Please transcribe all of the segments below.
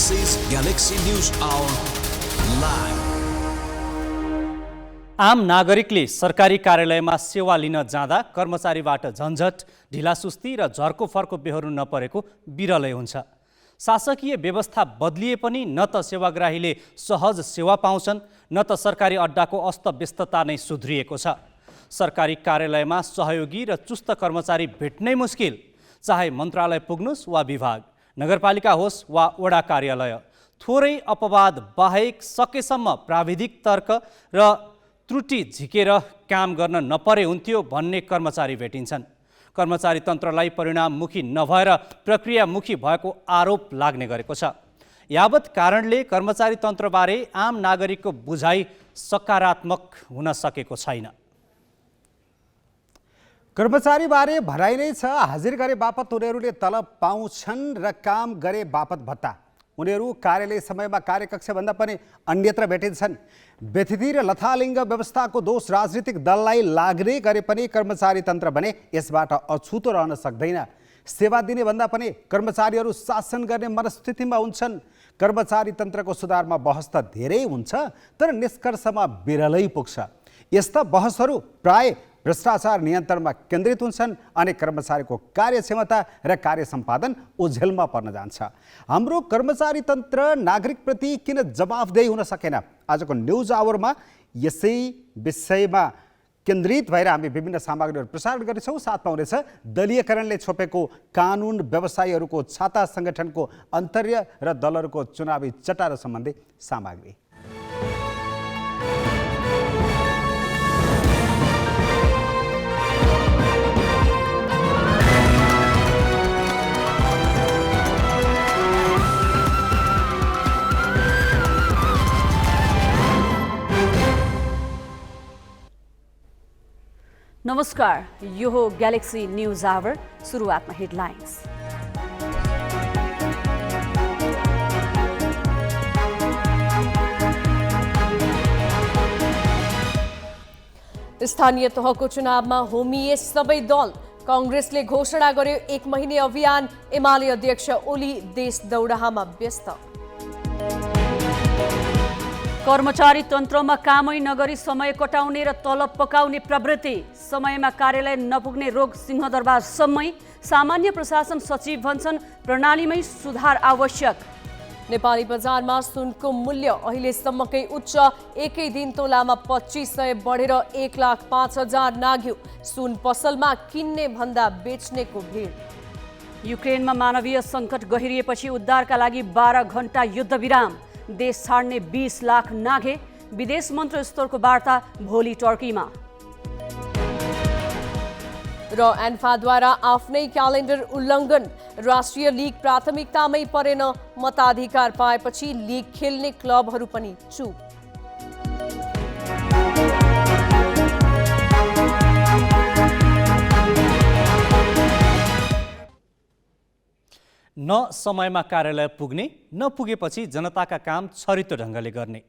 This is Galaxy News Hour Live. आम नागरिकले सरकारी कार्यालयमा सेवा लिन जाँदा कर्मचारीबाट झन्झट, ढिलासुस्ती र झर्को फर्को बेहोर्नु नपरेको बिरलै हुन्छ। शासकीय व्यवस्था बदलिए पनि न त सेवाग्राहीले सहज सेवा पाउँछन्, न त सरकारी अड्डाको अस्तव्यस्तता नै सुध्रिएको छ। सरकारी कार्यालयमा सहयोगी र चुस्त कर्मचारी भेट्नै मुस्किल, चाहे मन्त्रालय पुग्नुस् वा विभाग, नगरपालिका होस् वा वडा कार्यालय। थोरै अपवाद बाहेक सकेसम्म प्राविधिक तर्क र त्रुटि झिकेर काम गर्न नपरे हुन्थ्यो भन्ने कर्मचारी भेटिन्छन्। कर्मचारी तन्त्रलाई परिणाममुखी नभएर प्रक्रियामुखी भएको आरोप लाग्ने गरेको छ। यावत कारणले कर्मचारी तन्त्रबारे आम नागरिकको बुझाइ सकारात्मक हुन सकेको छैन। कर्मचारीबारे भनाइ नै छ, हाजिर गरे बापत उनीहरूले तलब पाउँछन् र काम गरे बापत भत्ता। उनीहरू कार्यालय समयमा कार्यकक्षभन्दा पनि अन्यत्र भेटिन्छन्। व्यथिति र लथालिङ्ग व्यवस्थाको दोष राजनीतिक दललाई लाग्ने गरे पनि कर्मचारी तन्त्र भने यसबाट अछुतो रहन सक्दैन। सेवा दिने भन्दा पनि कर्मचारीहरू शासन गर्ने मनस्थितिमा हुन्छन्। कर्मचारी तन्त्रको सुधारमा बहस त धेरै हुन्छ, तर निष्कर्षमा बिरलै पुग्छ। यस्ता बहसहरू प्राय भ्रष्टाचार नियन्त्रणमा केन्द्रित हुन्छन् अनि कर्मचारीको कार्यक्षमता र कार्य सम्पादन ओझेलमा पर्न जान्छ। हाम्रो कर्मचारी तन्त्र नागरिकप्रति किन जवाफदेही हुन सकेन? आजको न्युज आवरमा यसै विषयमा केन्द्रित भएर हामी विभिन्न सामग्रीहरू प्रसारण गर्नेछौँ। साथमा हुनेछ दलीयकरणले छोपेको कानुन, व्यवसायीहरूको छाता सङ्गठनको अन्तर्य र दलहरूको चुनावी चटारो सम्बन्धी सामग्री। नमस्कार, यो हो ग्यालेक्सी न्युज आवर। सुरुवातमा हेडलाइन्स। स्थानीय तहको चुनावमा होमिए सबै दल। कांग्रेसले घोषणा गर्यो 1 महिने अभियान। एमाले अध्यक्ष ओली देश दौडाहामा व्यस्त। कर्मचारी तन्त्रमा कामै नगरी समय कटाउने र तलब पकाउने प्रवृत्ति। समयमा कार्यालय नपुग्ने रोग सिंहदरबारसम्मै। सामान्य प्रशासन सचिव भन्छन् प्रणालीमै सुधार आवश्यक। नेपाली बजारमा सुनको मूल्य अहिलेसम्मकै उच्च। एकै दिन तोलामा 2500 बढेर 1,05,000 नाग्यो। सुन पसलमा किन्ने भन्दा बेच्नेको भिड। युक्रेनमा मानवीय सङ्कट गहिरिएपछि उद्धारका लागि 12 घण्टा युद्धविराम। देश छाड्ने 20 लाख नाघे। विदेश मन्त्री स्तरको वार्ता भोलि टर्कीमा। र एन्फाद्वारा आफ्नै क्यालेन्डर उल्लङ्घन। राष्ट्रिय लिग प्राथमिकतामै परेन। मताधिकार पाएपछि लिग खेल्ने क्लबहरू पनि चुप। न समयमा कार्यालय पुग्ने, न पुगेपछि जनताका काम छरितो ढङ्गले गर्ने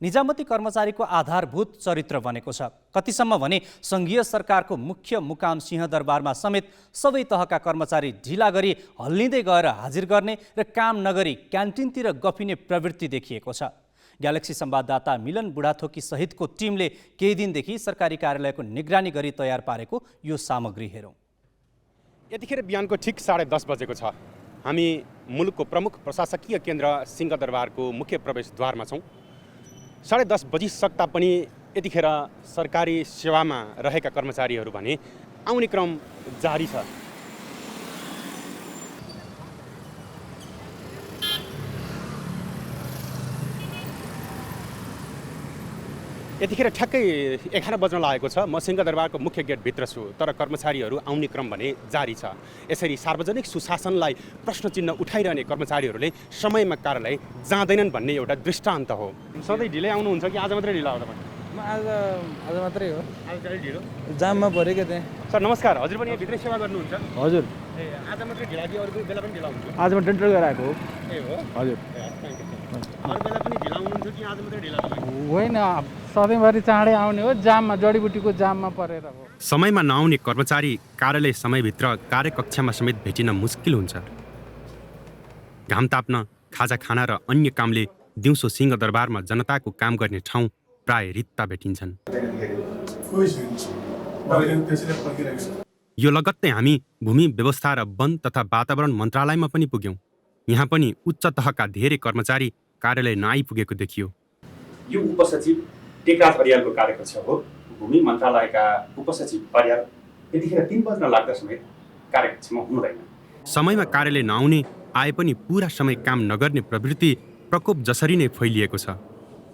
निजामती कर्मचारीको आधारभूत चरित्र बनेको छ। कतिसम्म भने सङ्घीय सरकारको मुख्य मुकाम सिंहदरबारमा समेत सबै तहका कर्मचारी ढिला गरी हल्लिँदै गएर हाजिर गर्ने र काम नगरी क्यान्टिनतिर गफिने प्रवृत्ति देखिएको छ। ग्यालेक्सी संवाददाता मिलन बुढाथोकी सहितको टिमले केही दिनदेखि सरकारी कार्यालयको निगरानी गरी तयार पारेको यो सामग्री हेरौँ। यतिखेर बिहानको ठिक 10:30 बजेको छ। हामी मुलुकको प्रमुख प्रशासकीय केन्द्र सिंहदरबारको मुख्य प्रवेशद्वारमा छौँ। 10:30 बजिसक्दा पनि यतिखेर सरकारी सेवामा रहेका कर्मचारीहरू भने आउने क्रम जारी छ। यतिखेर ठ्याक्कै 11 बज्न लागेको छ। म सिंहदरबारको मुख्य गेटभित्र छु, तर कर्मचारीहरू आउने क्रम भने जारी छ। यसरी सार्वजनिक सुशासनलाई प्रश्न चिन्ह उठाइरहने कर्मचारीहरूले समयमा कार्यालय जाँदैनन् भन्ने एउटा दृष्टान्त हो। सधैँ ढिलै आउनुहुन्छ कि आज मात्रै ढिला आउँदा पनि? आज मात्रै हो। आज कहिले ढिलो? जाममा पऱ्यो क्या त्यहाँ। सर नमस्कार, हजुर पनि यहाँ भित्रै सेवा गर्नुहुन्छ? हजुर। ए आज मात्रै ढिला कि अरू बेला पनि ढिला हुन्छ? आज म डेन्टल गरेर आएको हो। ए हो? हजुर। अरू बेला पनि ढिला आउनुहुन्छ कि आज मात्रै ढिला? होइन, सधैँभरि चाँडै आउने हो। जाममा, जडीबुटीको जाममा परेर हो। समयमा नआउने कर्मचारी कार्यालय समयभित्र कार्यकक्षमा समेत भेटिन मुस्किल हुन्छ। घाम ताप्न खाजा खाना र अन्य कामले दिउँसो सिंहदरबारमा जनताको काम गर्ने ठाउँ प्राय रित्ता भेटिन्छन्। यो लगत्तै हामी भूमि व्यवस्था र वन तथा वातावरण मन्त्रालयमा पनि पुग्यौं। यहाँ पनि उच्च तहका धेरै कर्मचारी कार्यालय नआइपुगेको देखियो। यो उपसचिव टेकराज अर्यालको कार्यकक्ष हो। भूमि मन्त्रालयका उपसचिव अर्याल यतिखेर 3 बज्न लाग्दा समेत कार्यकक्षमा हुनुहुँदैन। समयमा कार्यालय नआउने, आए पनि पूरा समय काम नगर्ने प्रवृत्ति प्रकोप जसरी नै फैलिएको छ।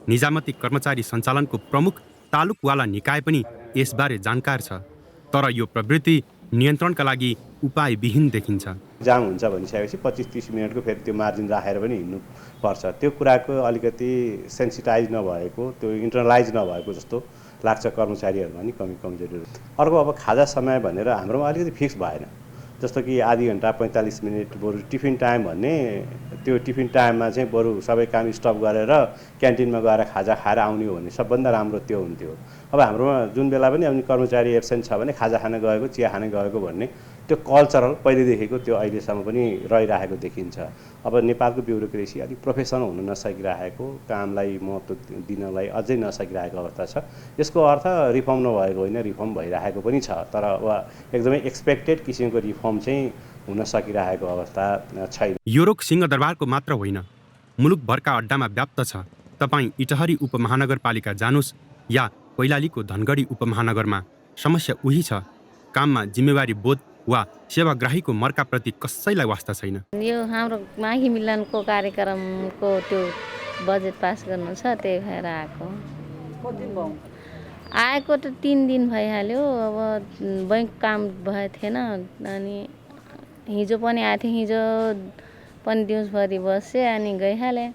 निजामती कर्मचारी सञ्चालनको प्रमुख तालुकवाला निकाय पनि यसबारे जानकार छ, तर यो प्रवृत्ति नियन्त्रणका लागि उपायविहीन देखिन्छ। जाम हुन्छ भनिसकेपछि 25-30 मिनटको फेरि त्यो मार्जिन राखेर पनि हिँड्नुपर्छ। त्यो कुराको अलिकति सेन्सिटाइज नभएको, त्यो इन्टरनलाइज नभएको जस्तो लाग्छ कर्मचारीहरूमा नि कमजोरी। अर्को अब खाजा समय भनेर हाम्रोमा अलिकति फिक्स भएन। जस्तो कि आधी घन्टा 45 मिनट बरु टिफिन टाइम भन्ने, त्यो टिफिन टाइममा चाहिँ बरु सबै काम स्टप गरेर क्यान्टिनमा गएर खाजा खाएर आउने हो भने सबभन्दा राम्रो त्यो हुन्थ्यो। अब हाम्रोमा जुन बेला पनि अब कर्मचारी एब्सेन्ट छ भने खाजा खान गएको, चिया खान गएको भन्ने त्यो कल्चरल पहिलेदेखिको त्यो अहिलेसम्म पनि रहिरहेको देखिन्छ। अब नेपालको ब्युरोक्रेसी अलिक प्रोफेसनल हुन नसकिरहेको, कामलाई महत्त्व दिनलाई अझै नसकिरहेको अवस्था छ। यसको अर्थ रिफर्म नभएको होइन, रिफर्म भइरहेको पनि छ, तर एकदमै एक्सपेक्टेड किसिमको रिफर्म चाहिँ हुन सकिरहेको अवस्था छैन। यो रोग सिंहदरबारको मात्र होइन, मुलुकभरका अड्डामा व्याप्त छ। तपाईँ इटहरी उपमहानगरपालिका जानुस् या कैलालीको धनगढी उपमहानगरमा, समस्या उही छ। काममा जिम्मेवारी बोध वा सेवाग्राहीको मर्काप्रति कसैलाई वास्ता छैन। यो हाम्रो माघी मिलनको कार्यक्रमको त्यो बजेट पास गर्नु छ, त्यही भएर आएको। आएको त 3 दिन भइहाल्यो। अब बैंक काम भएको थिएन, अनि हिजो पनि आएको थिएँ। हिजो पनि दिउँसभरि बसेँ अनि गइहालेँ,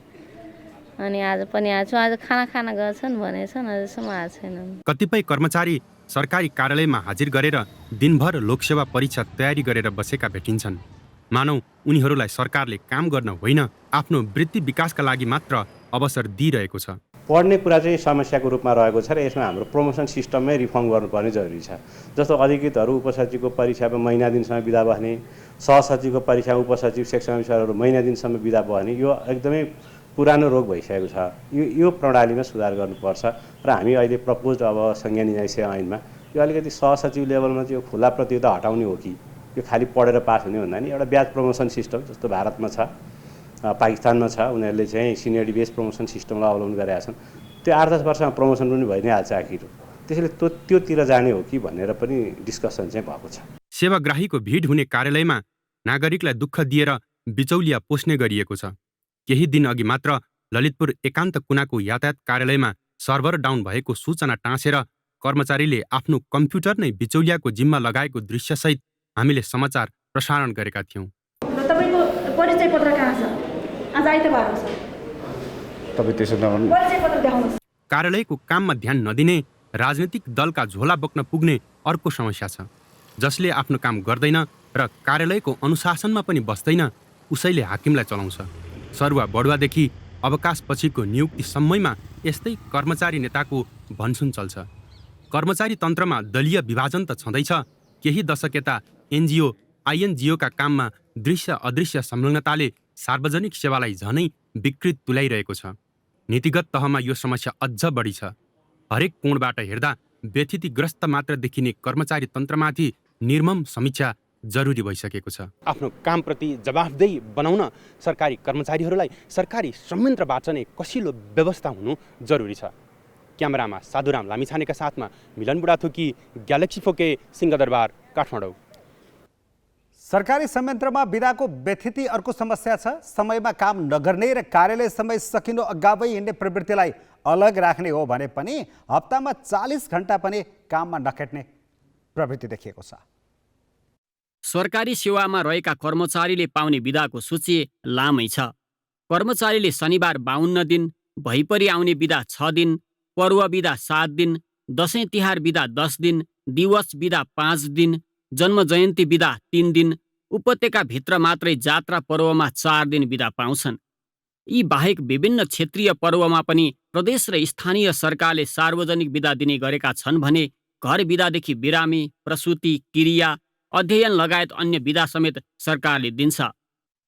अनि आज पनि आएको छु। आज खाना गर्छन् भनेछन्, अझसम्म आएको छैनन्। कतिपय कर्मचारी सरकारी कार्यालयमा हाजिर गरेर दिनभर लोकसेवा परीक्षा तयारी गरेर बसेका भेटिन्छन्। मानौ उनीहरूलाई सरकारले काम गर्न होइन, आफ्नो वृत्ति विकासका लागि मात्र अवसर दिइरहेको छ। पढ्ने कुरा चाहिँ समस्याको रूपमा रहेको छ र यसमा हाम्रो प्रमोसन सिस्टममै रिफर्म गर्नुपर्ने जरुरी छ। जस्तो अधिकृतहरू उपसचिवको परीक्षामा महिना दिनसम्म बिदा बस्ने, सहसचिवको परीक्षामा उपसचिव सेक्सन अफिसरहरू महिना दिनसम्म बिदा बस्ने, यो एकदमै पुरानो रोग भइसकेको छ। यो प्रणालीमा सुधार गर्नुपर्छ र हामी अहिले प्रपोज अब संज्ञान न्यायिक ऐनमा यो अलिकति सहसचिव लेभलमा चाहिँ यो खुला प्रतियोगिता हटाउने हो कि यो खालि पढेर पास हुने भन्दा नि एउटा ब्याच प्रमोसन सिस्टम जस्तो भारतमा छ, पाकिस्तानमा छ, उनीहरूले चाहिँ सिनियरिटी बेस्ड प्रमोसन सिस्टमलाई अवलम्बन गरेका छन्। त्यो 8-10 वर्षमा प्रमोसन पनि भइ नै हाल्छ आखिर। त्यसैले त्योतिर जाने हो कि भनेर पनि डिस्कसन चाहिँ भएको छ। सेवाग्राहीको भिड हुने कार्यालयमा नागरिकलाई दुःख दिएर बिचौलिया पोस्ने गरिएको छ। केही दिन अघि मात्र ललितपुर एकान्त कुनाको यातायात कार्यालयमा सर्भर डाउन भएको सूचना टाँसेर कर्मचारीले आफ्नो कम्प्युटर नै बिचौलियाको जिम्मा लगाएको दृश्यसहित हामीले समाचार प्रसारण गरेका थियौँ। तपाईको परिचय पत्र कहाँ छ? आज आइतबार छ। तपाई त्यसो नगर्नु। परिचय पत्र देखाउनुस्। कार्यालयको काममा ध्यान नदिने, राजनीतिक दलका झोला बोक्न पुग्ने अर्को समस्या छ। जसले आफ्नो काम गर्दैन र कार्यालयको अनुशासनमा पनि बस्दैन, उसैले हाकिमलाई चलाउँछ। सरुवा बढुवादेखि अवकाशपछिको नियुक्तिसम्मैमा यस्तै कर्मचारी नेताको भनसुन चल्छ। कर्मचारी तन्त्रमा दलीय विभाजन त छँदैछ। केही दशक यता एनजिओ आइएनजिओका काममा दृश्य अदृश्य संलग्नताले सार्वजनिक सेवालाई झनै विकृत तुल्याइरहेको छ। नीतिगत तहमा यो समस्या अझ बढी छ। हरेक कोणबाट हेर्दा व्यथितिग्रस्त मात्र देखिने कर्मचारी तन्त्रमाथि निर्मम समीक्षा जरुरी भइसकेको छ। आफ्नो कामप्रति जवाफदेही बनाउन सरकारी कर्मचारीहरूलाई सरकारी संयन्त्रबाट नै कसिलो व्यवस्था हुनु जरुरी छ। क्यामेरामा साधुराम लामिछानेका साथमा मिलन बुढाथोकी, ग्यालेक्सी फोके, सिंहदरबार, काठमाडौँ। सरकारी संयन्त्रमा बिदाको व्यथिति अर्को समस्या छ। समयमा काम नगर्ने र कार्यालय समय सकिनु अगावै हिँड्ने प्रवृत्तिलाई अलग राख्ने हो भने पनि हप्तामा 40 घण्टा पनि काममा नखेट्ने प्रवृत्ति देखिएको छ। सरकारी सेवामा रहेका कर्मचारीले पाउने बिदाको सूची लामै छ। कर्मचारीले शनिबार 52 दिन, भइपरि आउने बिदा 6 दिन, पर्व बिदा 7 दिन, दशैं तिहार बिदा 10 दिन, दिवस बिदा 5 दिन, जन्म जयन्ती बिदा 3 दिन, उपत्यकाभित्र मात्रै जात्रा पर्वमा 4 दिन बिदा पाउँछन्। यी बाहेक विभिन्न क्षेत्रीय पर्वमा पनि प्रदेश र स्थानीय सरकारले सार्वजनिक बिदा दिने गरेका छन् भने घर बिदादेखि बिरामी, प्रसुति, क्रिया, अध्ययन लगायत अन्य बिदा समेत सरकारले दिन्छ।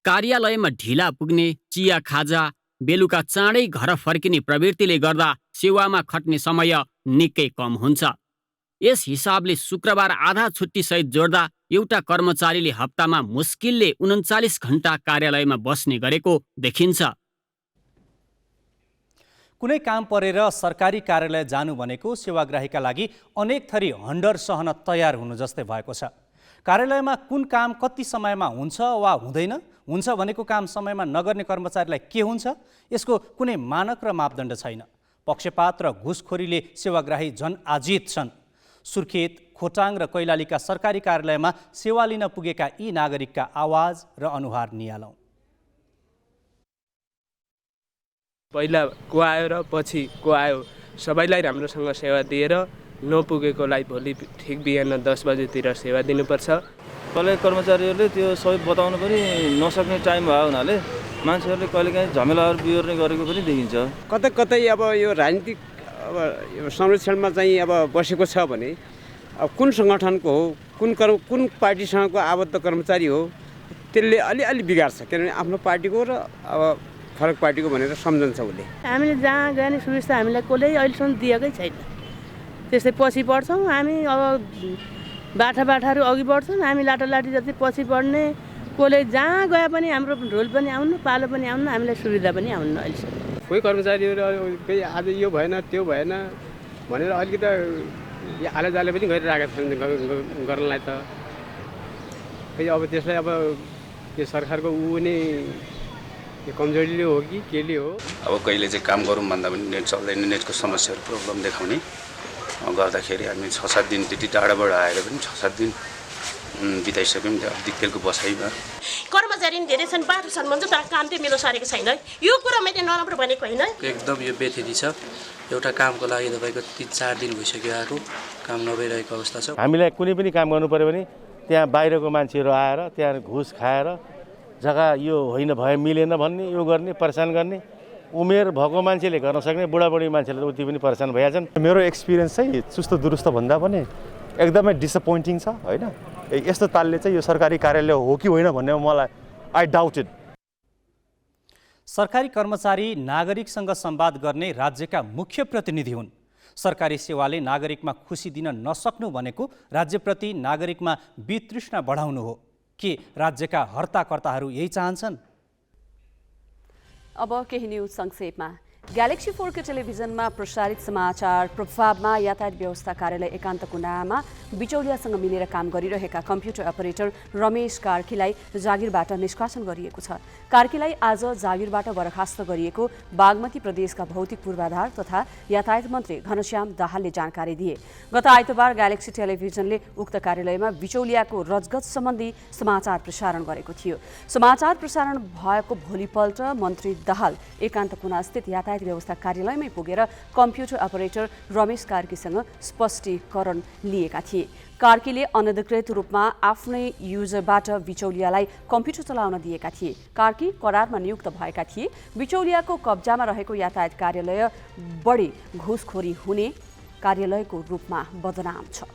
कार्यालयमा ढिला पुग्ने, चिया खाजा, बेलुका चाँडै घर फर्किने प्रवृत्तिले गर्दा सेवामा खट्ने समय निकै कम हुन्छ। यस हिसाबले शुक्रबार आधा छुट्टीसहित जोड्दा एउटा कर्मचारीले हप्तामा मुस्किलले 39 घण्टा कार्यालयमा बस्ने गरेको देखिन्छ। कुनै काम परेर सरकारी कार्यालय जानु भनेको सेवाग्राहीका लागि अनेक थरी हन्डर सहन तयार हुनु जस्तै भएको छ। कार्यालयमा कुन काम कति समयमा हुन्छ वा हुँदैन, हुन्छ भनेको काम समयमा नगर्ने कर्मचारीलाई के हुन्छ, यसको कुनै मानक र मापदण्ड छैन। पक्षपात र घुसखोरीले सेवाग्राही झन् आजित छन्। सुर्खेत, खोटाङ र कैलालीका सरकारी कार्यालयमा सेवा लिन पुगेका यी नागरिकका आवाज र अनुहार निहालौँ। पहिला को आयो र पछि को आयो, सबैलाई राम्रोसँग सेवा दिएर नपुगेकोलाई भोलि ठिक बिहान 10 बजेतिर सेवा दिनुपर्छ। कहिले कर्मचारीहरूले त्यो सबै बताउनु पनि नसक्ने टाइम भयो हुनाले मान्छेहरूले कहिलेकाहीँ झमेलाहरू बिहोर्ने गरेको पनि देखिन्छ। कतै कतै अब यो राजनीतिक अब यो संरक्षणमा चाहिँ अब बसेको छ भने अब कुन सङ्गठनको हो, कुन पार्टीसँगको आबद्ध कर्मचारी हो, त्यसले अलि बिगार्छ। किनभने आफ्नो पार्टीको र अब फरक पार्टीको भनेर सम्झन्छ उसले। हामीले जहाँ गए नि सुविस्ता हामीलाई कसले अहिलेसम्म दिएकै छैन। त्यस्तै पछि बढ्छौँ हामी। अब बाठाहरू अघि बढ्छन्, हामी लाटालाटी जति पछि बढ्ने। कसले जहाँ गए पनि हाम्रो ढोल पनि आउनु, पालो पनि आउनु, हामीलाई सुविधा पनि आउनु। अहिलेसम्म कोही कर्मचारीहरू केही आज यो भएन त्यो भएन भनेर अलिकति आलेजाले पनि गरिरहेका छन् गर्नलाई त। खै अब त्यसलाई अब यो सरकारको नै यो कमजोरीले हो कि केले हो। अब कहिले चाहिँ काम गरौँ भन्दा पनि नेट चल्दैन, नेटको समस्याहरू प्रब्लम देखाउने गर्दाखेरि हामी 6-7 दिन त्यति टाढाबाट आएर पनि 6-7 दिन बिताइसक्यौँ दिक्तेलको बसाइमा। कर्मचारी धेरै छन्, बाटो छन् भन्छ काम चाहिँ मेरो सरेको छैन। यो कुरा मैले नराम्रो भनेको होइन। एकदम यो बेथेरी छ। एउटा कामको लागि तपाईँको 3-4 दिन भइसक्यो आएको, काम नभइरहेको अवस्था छ। हामीलाई कुनै पनि काम गर्नु पर्यो भने त्यहाँ बाहिरको मान्छेहरू आएर त्यहाँ घुस खाएर जग्गा यो होइन भए मिलेन भन्ने, यो गर्ने परेशान गर्ने। उमेर भएको मान्छेले गर्न सक्ने, बुढाबुढी मान्छेले उति पनि परेशान भइहाल्छन्। मेरो एक्सपिरियन्स चाहिँ चुस्त दुरुस्त भन्दा पनि एकदमै डिसअपोइन्टिङ छ होइन। यस्तो तालले चाहिँ यो सरकारी कार्यालय हो कि होइन भन्ने मलाई आई डाउटेड। सरकारी कर्मचारी नागरिकसँग संवाद गर्ने राज्यका मुख्य प्रतिनिधि हुन्। सरकारी सेवाले नागरिकमा खुसी दिन नसक्नु भनेको राज्यप्रति नागरिकमा वितृष्णा बढाउनु हो। के राज्यका हर्ताकर्ताहरू यही चाहन्छन्? अब केही न्युज संक्षेपमा। ग्यालेक्सी 4 टेलिभिजनमा प्रसारित समाचार प्रभावमा यातायात व्यवस्था कार्यालय एकान्त कुनामा बिचौलियासँग मिलेर काम गरिरहेका कम्प्युटर अपरेटर रमेश कार्कीलाई जागिरबाट निष्कासन गरिएको छ। कार्कीलाई आज जागिरबाट बर्खास्त गरिएको बागमती प्रदेशका भौतिक पूर्वाधार तथा यातायात मन्त्री घनश्याम दाहालले जानकारी दिए। गत आइतबार ग्यालेक्सी टेलिभिजनले उक्त कार्यालयमा बिचौलियाको रजगज सम्बन्धी समाचार प्रसारण गरेको थियो। समाचार प्रसारण भएको भोलिपल्ट मन्त्री दाहाल एकान्त कुनास्थित यातायात व्यवस्था कार्यालयमै पुगेर कम्प्युटर अपरेटर रमेश कार्कीसँग स्पष्टीकरण लिएका थिए। कार्कीले अनधिकृत रूपमा आफ्नै युजरबाट बिचौलियालाई कम्प्युटर चलाउन दिएका थिए। कार्की करारमा नियुक्त भएका थिए। बिचौलियाको कब्जामा रहेको यातायात कार्यालय बढी घुसखोरी हुने कार्यालयको रूपमा बदनाम छ।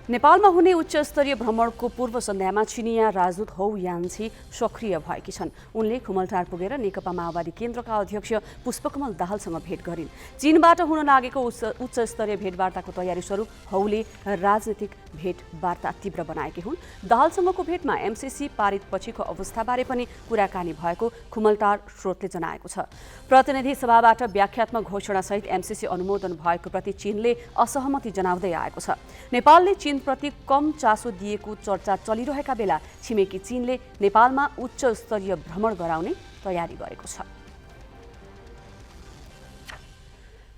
नेपालमा हुने उच्चस्तरीय भ्रमणको पूर्व सन्ध्यामा चिनिया राजदूत हौ यान्छी सक्रिय भएकी छन्। उनले खुमलटार पुगेर नेकपा माओवादी केन्द्रका अध्यक्ष पुष्पकमल दाहालसँग भेट गरिन्। चीनबाट हुन लागेको उच्चस्तरीय भेटवार्ताको तयारी स्वरूप हौले राजनीतिक भेटवार्ता तीव्र बनाएकी हुन्। दाहालसँगको भेटमा एमसीसी पारित पछिको अवस्थाबारे पनि कुराकानी भएको खुमलटार स्रोतले जनाएको छ। प्रतिनिधि सभाबाट व्याख्यात्मक घोषणासहित एमसीसी अनुमोदन भएको प्रति चीनले असहमति जनाउँदै आएको छ। नेपालले चीनप्रति कम चासो दिएको चर्चा चलिरहेका बेला छिमेकी चीनले नेपालमा उच्च स्तरीय भ्रमण गराउने तयारी गरेको छ।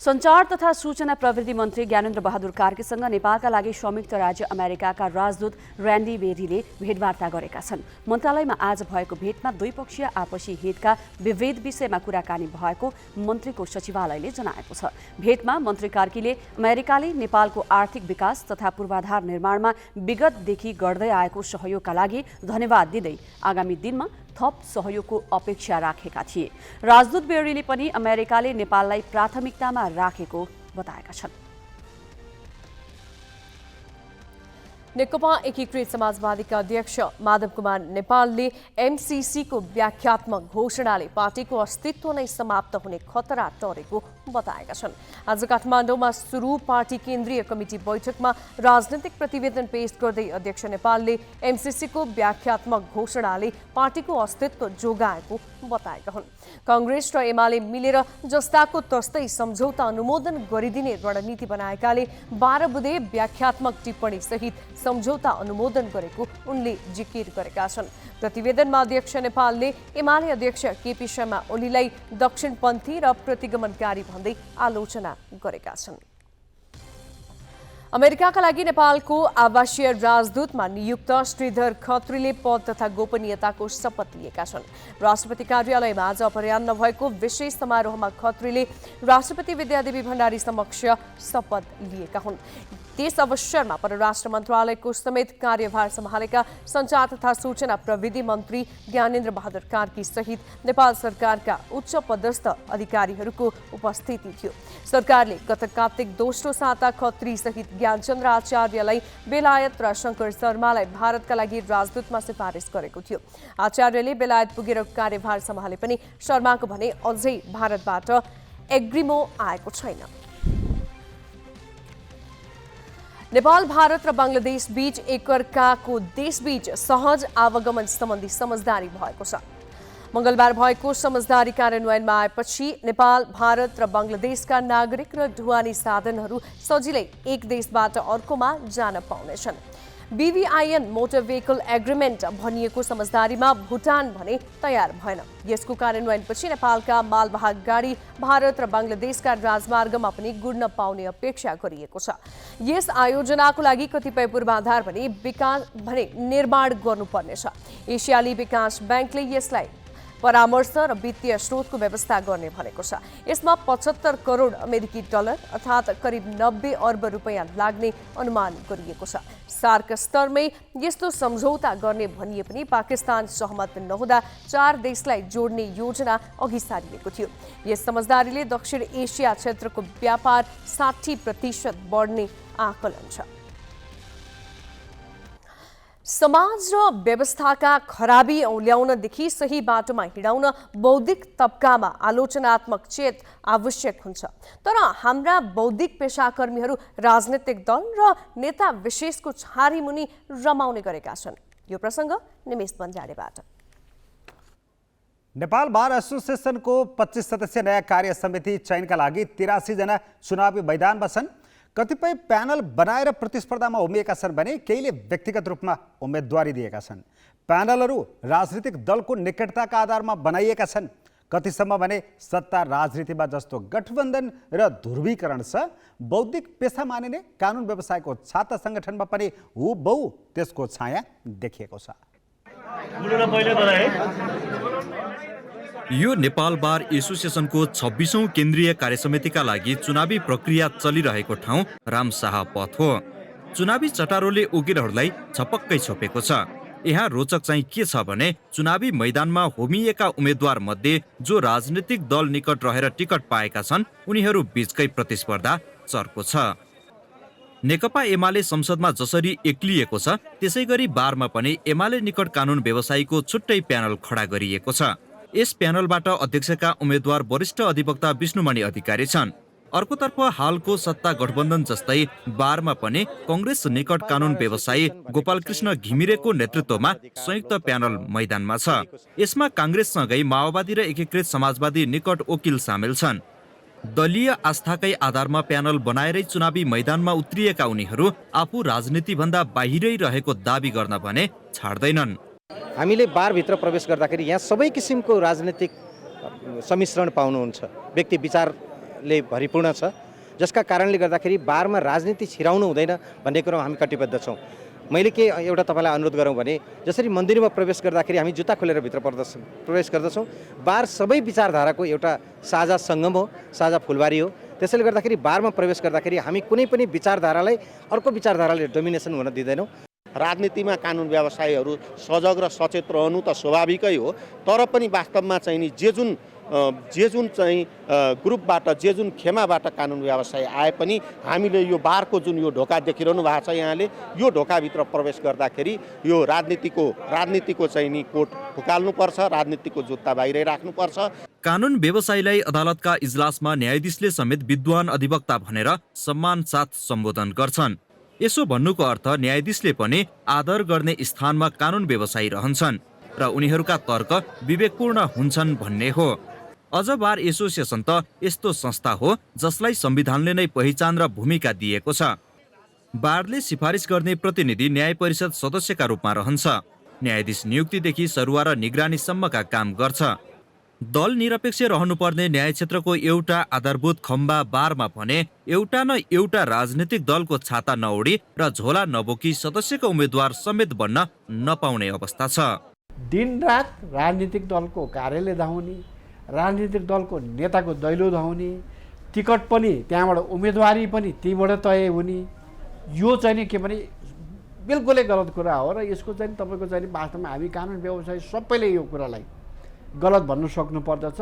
सञ्चार तथा सूचना प्रविधि मन्त्री ज्ञानेन्द्र बहादुर कार्कीसँग नेपालका लागि संयुक्त राज्य अमेरिकाका राजदूत र्यान्डी बेरीले भेटवार्ता गरेका छन्। मन्त्रालयमा आज भएको भेटमा द्विपक्षीय आपसी हितका विविध विषयमा कुराकानी भएको मन्त्रीको सचिवालयले जनाएको छ। भेटमा मन्त्री कार्कीले अमेरिकाले नेपालको आर्थिक विकास तथा पूर्वाधार निर्माणमा विगतदेखि गर्दै आएको सहयोगका लागि धन्यवाद दिँदै आगामी दिनमा थप सहयोगको अपेक्षा राखेका थिए। राजदूत बेरीले पनि अमेरिकाले नेपाललाई प्राथमिकतामा राखेको बताएका छन्। नेकपा एकीकृत समाजवादीका अध्यक्ष माधव कुमार नेपालले एमसीसीको व्याख्यात्मक घोषणाले पार्टीको अस्तित्व नै समाप्त हुने खतरा टरेको बताएका छन्। आज काठमाडौँमा सुरु पार्टी केन्द्रीय कमिटी बैठकमा राजनैतिक प्रतिवेदन पेश गर्दै अध्यक्ष नेपालले एमसीसीको व्याख्यात्मक घोषणाले पार्टीको अस्तित्व जोगाएको बताएका हुन्। कांग्रेस र एमाले मिलेर जस्ताको तस्तै सम्झौता अनुमोदन गरिदिने रणनीति बनाएकाले 12 बुँदे व्याख्यात्मक टिप्पणी सहित सम्झौता अनुमोदन गरेको उनले जिकिर गरेका छन्। प्रतिवेदनमा अध्यक्ष नेपालले एमाले अध्यक्ष केपी शर्मा ओलीलाई दक्षिणपन्थी र प्रतिगमनकारी भन्दै आलोचना गरेका छन्। अमेरिकाका लागि नेपालको आवासीय राजदूतमा नियुक्त श्रीधर खत्रीले पद तथा गोपनीयताको शपथ लिएका छन्। राष्ट्रपति कार्यालयमा आज अपराह्न भएको विशेष समारोहमा खत्रीले राष्ट्रपति विद्यादेवी भण्डारी समक्ष शपथ लिएका हुन्। त्यस अवसरमा परराष्ट्र मन्त्रालयको समेत कार्यभार सम्हालेका सञ्चार तथा सूचना प्रविधि मन्त्री ज्ञानेन्द्र बहादुर कार्की सहित नेपाल सरकारका उच्च पदस्थ अधिकारीहरूको उपस्थिति थियो। सरकारले गत कार्तिक दोस्रो साता खत्री सहित ज्ञानचन्द्र आचार्यलाई बेलायत र शङ्कर शर्मालाई भारतका लागि राजदूतमा सिफारिस गरेको थियो। आचार्यले बेलायत पुगेर कार्यभार सम्हाले पनि शर्माको भने अझै भारतबाट एग्रिमो आएको छैन। नेपाल, भारत र बंगलादेश बीच एकअर्काको देशबीच सहज आवागमन सम्बन्धी समझदारी भएको छ। मंगलबार भएको समझदारी कार्यान्वयनमा आएपछि नेपाल, भारत र बंगलादेशका नागरिक र ढुवानी साधनहरू सजिलै एक देशबाट अर्कोमा जान पाउनेछन्। BVIN मोटर भेहिकल एग्रिमेन्ट भनिएको समझदारीमा भुटान भने तयार भएन। यसको कार्यान्वयनपछि नेपालका मालवाहक गाडी भारत र बंगलादेशका राजमार्गमा पनि गुड्न पाउने अपेक्षा गरिएको छ। यस आयोजनाको लागि कतिपय पूर्वाधार भने निर्माण गर्नुपर्नेछ। एसियाली विकास ब्याङ्कले यसलाई परामर्श र वित्तीय स्रोतको व्यवस्था गर्ने भनेको छ। यसमा 75 करोड अमेरिकी डलर अर्थात् करिब 90 अर्ब रुपैयाँ लाग्ने अनुमान गरिएको छ। सार्क स्तरमै यस्तो सम्झौता गर्ने भनिए पनि पाकिस्तान सहमत नहुँदा 4 देशलाई जोड्ने योजना अघि सारिएको थियो। यस समझदारीले दक्षिण एसिया क्षेत्रको व्यापार 60% बढ्ने आकलन छ। समाज र व्यवस्थाका खराबी औल्याउनदेखि सही बाटोमा हिँडाउन बौद्धिक तबकामा आलोचनात्मक चेत आवश्यक हुन्छ। तर हाम्रा बौद्धिक पेशाकर्मीहरू राजनीतिक दल र नेता विशेषको छारीमुनि रमाउने गरेका छन्। यो प्रसङ्ग निमेश बन्जाडेबाट। नेपाल बार एसोसिएसनको 25 सदस्यीय नयाँ कार्य समिति चयनका लागि 83 जना चुनावी मैदानमा छन्। कतिपय प्यानल बनाएर प्रतिस्पर्धामा उभिएका छन् भने केहीले व्यक्तिगत रूपमा उम्मेदवारी दिएका छन्। प्यानलहरू राजनीतिक दलको निकटताका आधारमा बनाइएका छन्। कतिसम्म भने सत्ता राजनीतिमा जस्तो गठबन्धन र ध्रुवीकरण छ। बौद्धिक पेशा मानिने कानुन व्यवसायको छाता सङ्गठनमा पनि हुबहु त्यसको छाया देखिएको छ। यो नेपाल बार एसोसिएसनको 26औं केन्द्रीय कार्यसमितिका लागि चुनावी प्रक्रिया चलिरहेको ठाउँ रामशाह पथ हो। चुनावी चटारोले उकिरहरूलाई छपक्कै छोपेको छ। यहाँ रोचक चाहिँ के छ भने चुनावी मैदानमा होमिएका उम्मेद्वार मध्ये जो राजनीतिक दल निकट रहेर टिकट पाएका छन् उनीहरू बीचकै प्रतिस्पर्धा चर्को छ। नेकपा एमाले संसदमा जसरी एक्लिएको छ त्यसै गरी बारमा पनि एमाले निकट कानुन व्यवसायीको छुट्टै प्यानल खडा गरिएको छ। यस प्यानलबाट अध्यक्षका उम्मेद्वार वरिष्ठ अधिवक्ता विष्णुमणि अधिकारी छन्। अर्कोतर्फ हालको सत्ता गठबन्धन जस्तै बारमा पनि कङ्ग्रेस निकट कानुन व्यवसायी गोपालकृष्ण घिमिरेको नेतृत्वमा संयुक्त प्यानल मैदानमा छ। यसमा काङ्ग्रेससँगै माओवादी र एकीकृत समाजवादी निकट वकिल सामेल छन्। दलीय आस्थाकै आधारमा प्यानल बनाएरै चुनावी मैदानमा उत्रिएका उनीहरू आफू राजनीतिभन्दा बाहिरै रहेको दाबी गर्न भने छाड्दैनन्। हामीले बारभित्र प्रवेश गर्दाखेरि यहाँ सबै किसिमको राजनीतिक सम्मिश्रण पाउनुहुन्छ। व्यक्ति विचारले भरिपूर्ण छ, जसका कारणले गर्दाखेरि बारमा राजनीति छिराउनु हुँदैन भन्ने कुरामा हामी कटिबद्ध छौँ। मैले के एउटा तपाईँलाई अनुरोध गरौँ भने जसरी मन्दिरमा प्रवेश गर्दाखेरि हामी जुत्ता खोलेर भित्र प्रवेश गर्दछौँ, बार सबै विचारधाराको एउटा साझा सङ्गम हो, साझा फुलबारी हो। त्यसैले गर्दाखेरि बारमा प्रवेश गर्दाखेरि हामी कुनै पनि विचारधारालाई अर्को विचारधाराले डोमिनेसन हुन दिँदैनौँ। राजनीतिमा कानुन व्यवसायीहरू सजग र सचेत रहनु त स्वाभाविकै हो, तर पनि वास्तवमा चाहिँ नि जे जुन जे जुन चाहिँ ग्रुपबाट जे जुन खेमाबाट कानुन व्यवस्था आए पनि हामीले यो बारको जुन यो ढोका देखिरहनु भएको छ यहाँले यो ढोकाभित्र प्रवेश गर्दाखेरि यो राजनीतिको चाहिँ नि कोट फुकाल्नुपर्छ, राजनीतिको जुत्ता बाहिरै राख्नुपर्छ। कानुन व्यवसायीलाई अदालतका इजलासमा न्यायाधीशले समेत विद्वान अधिवक्ता भनेर सम्मान साथ सम्बोधन गर्छन्। यसो भन्नुको अर्थ न्यायाधीशले पनि आदर गर्ने स्थानमा कानुन व्यवसायी रहन्छन् र उनीहरूका तर्क विवेकपूर्ण हुन्छन् भन्ने हो। अझ बार एसोसिएसन त यस्तो संस्था हो जसलाई संविधानले नै पहिचान र भूमिका दिएको छ। बारले सिफारिस गर्ने प्रतिनिधि न्याय परिषद सदस्यका रूपमा रहन्छ। न्यायाधीश नियुक्तिदेखि सरुवा र निगरानीसम्मका काम गर्छ। दल निरपेक्ष रहनुपर्ने न्याय क्षेत्रको एउटा आधारभूत खम्बा बारमा भने एउटा न एउटा राजनीतिक दलको छाता नओढी र झोला नबोकी सदस्यको उम्मेद्वार समेत बन्न नपाउने अवस्था छ। दिनरात राजनीतिक दलको कार्यालय धाउने, राजनीतिक दलको नेताको दैलो धाउने, टिकट पनि त्यहाँबाट उम्मेदवारी पनि त्यहीबाट तय हुने, यो चाहिँ नि के भने बिल्कुलै गलत कुरा हो। र यसको चाहिँ तपाईँको चाहिँ वास्तवमा हामी कानुन व्यवसायी सबैले यो कुरालाई गलत भन्नु सक्नुपर्दछ।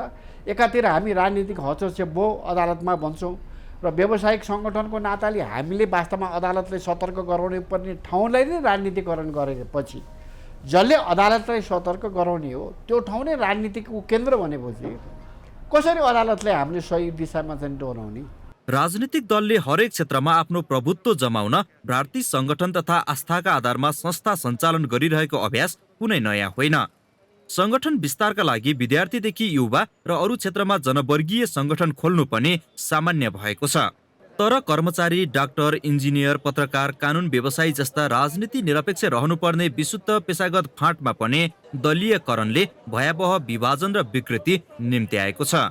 एकातिर हामी राजनीतिक हस्तक्षेप भयो अदालतमा भन्छौँ र व्यावसायिक सङ्गठनको नाताले हामीले वास्तवमा अदालतलाई सतर्क गराउनु पर्ने ठाउँलाई नै राजनीतिकरण गरेपछि जसले अदालतलाई सतर्क गराउने हो त्यो ठाउँ नै राजनीतिक केन्द्र भनेपछि कसरी अदालतलाई हामीले सही दिशामा चाहिँ डोराउने? राजनीतिक दलले हरेक क्षेत्रमा आफ्नो प्रभुत्व जमाउन भारतीय सङ्गठन तथा आस्थाका आधारमा संस्था सञ्चालन गरिरहेको अभ्यास कुनै नयाँ होइन। सङ्गठन विस्तारका लागि विद्यार्थीदेखि युवा र अरू क्षेत्रमा जनवर्गीय सङ्गठन खोल्नु पनि सामान्य भएको छ। तर कर्मचारी, डाक्टर, इन्जिनियर, पत्रकार, कानुन व्यवसायी जस्ता राजनीति निरपेक्ष रहनुपर्ने विशुद्ध पेशागत फाँटमा पनि दलीयकरणले भयावह विभाजन र विकृति निम्ति आएको छ।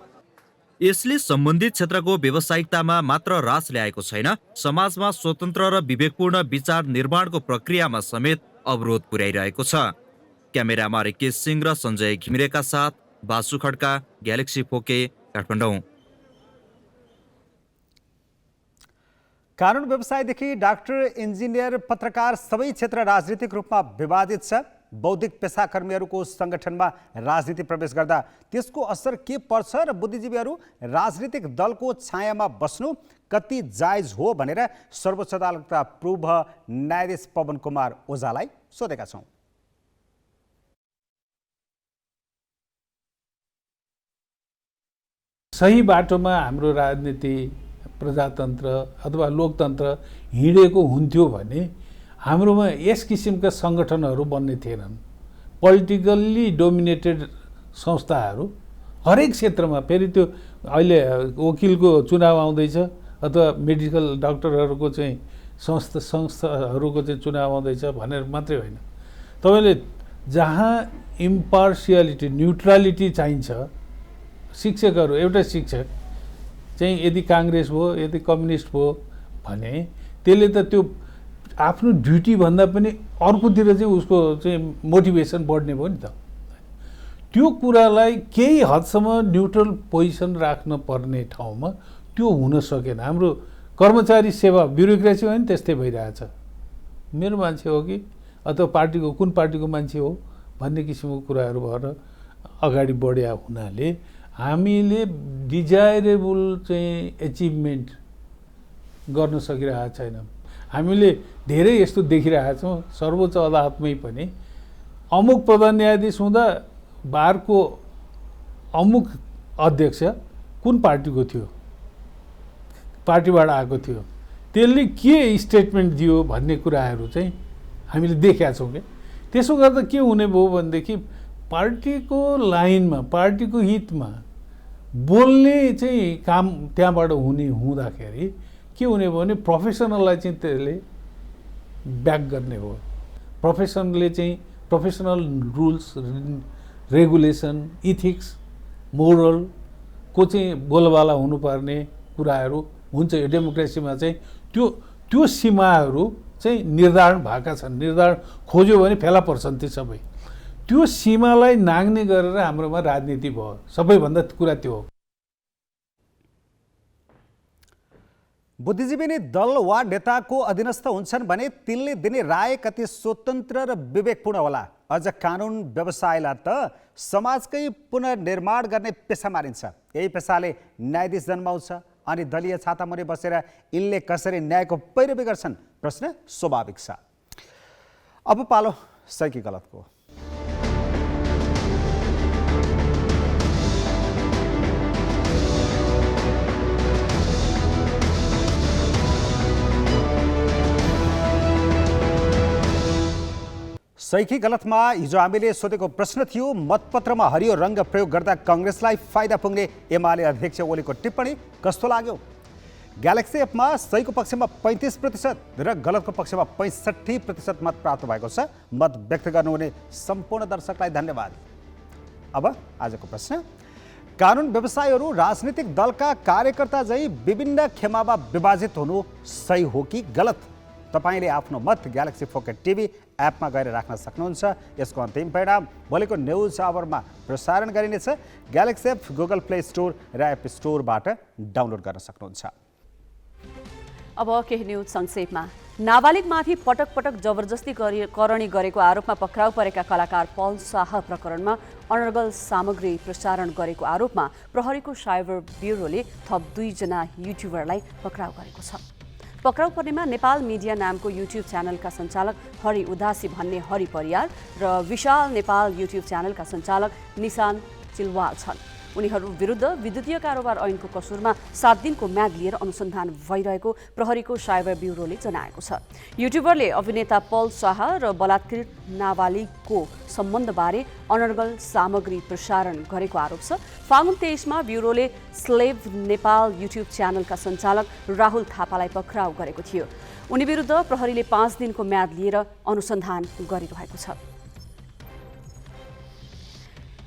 यसले सम्बन्धित क्षेत्रको व्यावसायिकतामा मात्र रास ल्याएको छैन, समाजमा स्वतन्त्र र विवेकपूर्ण विचार निर्माणको प्रक्रियामा समेत अवरोध पुर्याइरहेको छ। क्यामेरामा रिकेश सिंह र सञ्जय घिमिरेका साथ बासु खड्का, ग्यालेक्सी फोके, काठमाडौँ। कानुन व्यवसायदेखि डाक्टर, इन्जिनियर, पत्रकार सबै क्षेत्र राजनीतिक रूपमा विवादित छ। बौद्धिक पेसाकर्मीहरूको सङ्गठनमा राजनीति प्रवेश गर्दा त्यसको असर के पर्छ र बुद्धिजीवीहरू राजनीतिक दलको छायामा बस्नु कति जायज हो भनेर सर्वोच्च अदालतका पूर्व न्यायाधीश पवन कुमार ओझालाई सोधेका छौँ। सही बाटोमा हाम्रो राजनीति, प्रजातन्त्र अथवा लोकतन्त्र हिँडेको हुन्थ्यो भने हाम्रोमा यस किसिमका सङ्गठनहरू बन्ने थिएनन्। पोलिटिकल्ली डोमिनेटेड संस्थाहरू हरेक क्षेत्रमा, फेरि त्यो अहिले वकिलको चुनाव आउँदैछ अथवा मेडिकल डाक्टरहरूको चाहिँ संस्थाहरूको चाहिँ चुनाव आउँदैछ भनेर मात्रै होइन, तपाईँले जहाँ इम्पार्सियालिटी, न्युट्रालिटी चाहिन्छ, शिक्षकहरू, एउटा शिक्षक चाहिँ यदि काङ्ग्रेस भयो, यदि कम्युनिस्ट भयो भने त्यसले त त्यो आफ्नो ड्युटी भन्दा पनि अर्कोतिर चाहिँ उसको चाहिँ मोटिभेसन बढ्ने भयो नि त। त्यो कुरालाई केही हदसम्म न्युट्रल पोजिसन राख्न पर्ने ठाउँमा त्यो हुन सकेन। हाम्रो कर्मचारी सेवा ब्युरोक्रेसी हो नि त्यस्तै भइरहेछ। मेरो मान्छे हो कि अथवा पार्टीको कुन पार्टीको मान्छे हो भन्ने किसिमको कुराहरू भएर अगाडि बढ्या हुनाले हामीले डिजायरेबल चाहिँ एचिभमेन्ट गर्न सकिरहेको छैनौँ। हामीले धेरै यस्तो देखिरहेका छौँ। सर्वोच्च अदालतमै पनि अमुक प्रधान न्यायाधीश हुँदा बारको अमुक अध्यक्ष कुन पार्टीको थियो, पार्टीबाट आएको थियो, त्यसले के स्टेटमेन्ट दियो भन्ने कुराहरू चाहिँ हामीले देखेका छौँ। क्या त्यसो गर्दा के हुने भयो भनेदेखि पार्टीको लाइनमा, पार्टीको हितमा बोल्ने चाहिँ काम त्यहाँबाट हुँदाखेरि के हुने भयो भने प्रोफेसनललाई चाहिँ त्यसले ब्याक गर्ने हो। प्रोफेसनले चाहिँ प्रोफेसनल रुल्स, रेगुलेसन, इथिक्स, मोरलको चाहिँ बोलबाला हुनुपर्ने कुराहरू हुन्छ। यो डेमोक्रेसीमा चाहिँ त्यो सीमाहरू चाहिँ निर्धारण भएका छन्। निर्धारण खोज्यो भने फेला पर्छन् ती सबै। त्यो सीमालाई नाग्ने गरेर हाम्रोमा राजनीति भयो। सबैभन्दा कुरा त्यो हो। बुद्धिजीवी नै दल वा नेताको अधीनस्थ हुन्छन् भने तिनले दिने राय कति स्वतन्त्र र विवेकपूर्ण होला अझ कानुन व्यवसायलाई त समाजकै पुनर्निर्माण गर्ने पेसा मानिन्छ। यही पेसाले न्यायाधीश जन्माउँछ अनि दलीय छातामुनि बसेर यिनले कसरी न्यायको पैरवी गर्छन् प्रश्न स्वाभाविक छ। अब पालो सही कि गलतको। सही कि गलतमा हिजो हामीले सोधेको प्रश्न थियो, मतपत्रमा हरियो रङ्ग प्रयोग गर्दा कङ्ग्रेसलाई फाइदा पुग्ने एमाले अध्यक्ष ओलीको टिप्पणी कस्तो लाग्यो? ग्यालेक्सी एपमा सहीको पक्षमा 35% र गलतको पक्षमा 65% मत प्राप्त भएको छ। मत व्यक्त गर्नुहुने सम्पूर्ण दर्शकलाई धन्यवाद। अब आजको प्रश्न, कानुन व्यवसायीहरू राजनीतिक दलका कार्यकर्ता झै विभिन्न खेमामा विभाजित हुनु सही हो कि गलत? तपाईले आफ्नो मत ग्यालेक्सी फोकेट टिभी एपमा गएर राख्न सक्नुहुन्छ। यसको अन्तिम परिणाम भोलिको न्युज आवरमा प्रसारण गरिनेछ। Galaxy app Google play store र एप स्टोरबाट डाउनलोड गर्न सक्नुहुन्छ। अब केही न्युज संक्षेपमा। नाबालिगमाथि पटक पटक जबरजस्ती करणी गरेको आरोपमा पक्राउ परेका कलाकार पल शाह प्रकरणमा अनर्गल सामग्री प्रसारण गरेको आरोपमा प्रहरीको साइबर ब्युरोले थप 2 जना युट्युबरलाई पक्राउ गरेको छ। पक्राउ पर्नेमा नेपाल मिडिया नामको युट्युब च्यानलका सञ्चालक हरि उदासी भन्ने हरि परियार र विशाल नेपाल युट्युब च्यानलका सञ्चालक निशान चिलवाल छन्। उनीहरू विरुद्ध विद्युतीय कारोबार ऐनको कसुरमा 7 दिनको म्याद लिएर अनुसन्धान भइरहेको प्रहरीको साइबर ब्युरोले जनाएको छ। युट्युबरले अभिनेता पल शाह र बलात्कृत नाबालिगको सम्बन्धबारे अनर्गल सामग्री प्रसारण गरेको आरोप छ। फागुन 23 मा ब्युरोले स्लेभ नेपाल युट्युब च्यानलका सञ्चालक राहुल थापालाई पक्राउ गरेको थियो। उनी विरुद्ध प्रहरीले 5 दिनको म्याद लिएर अनुसन्धान गरिरहेको छ।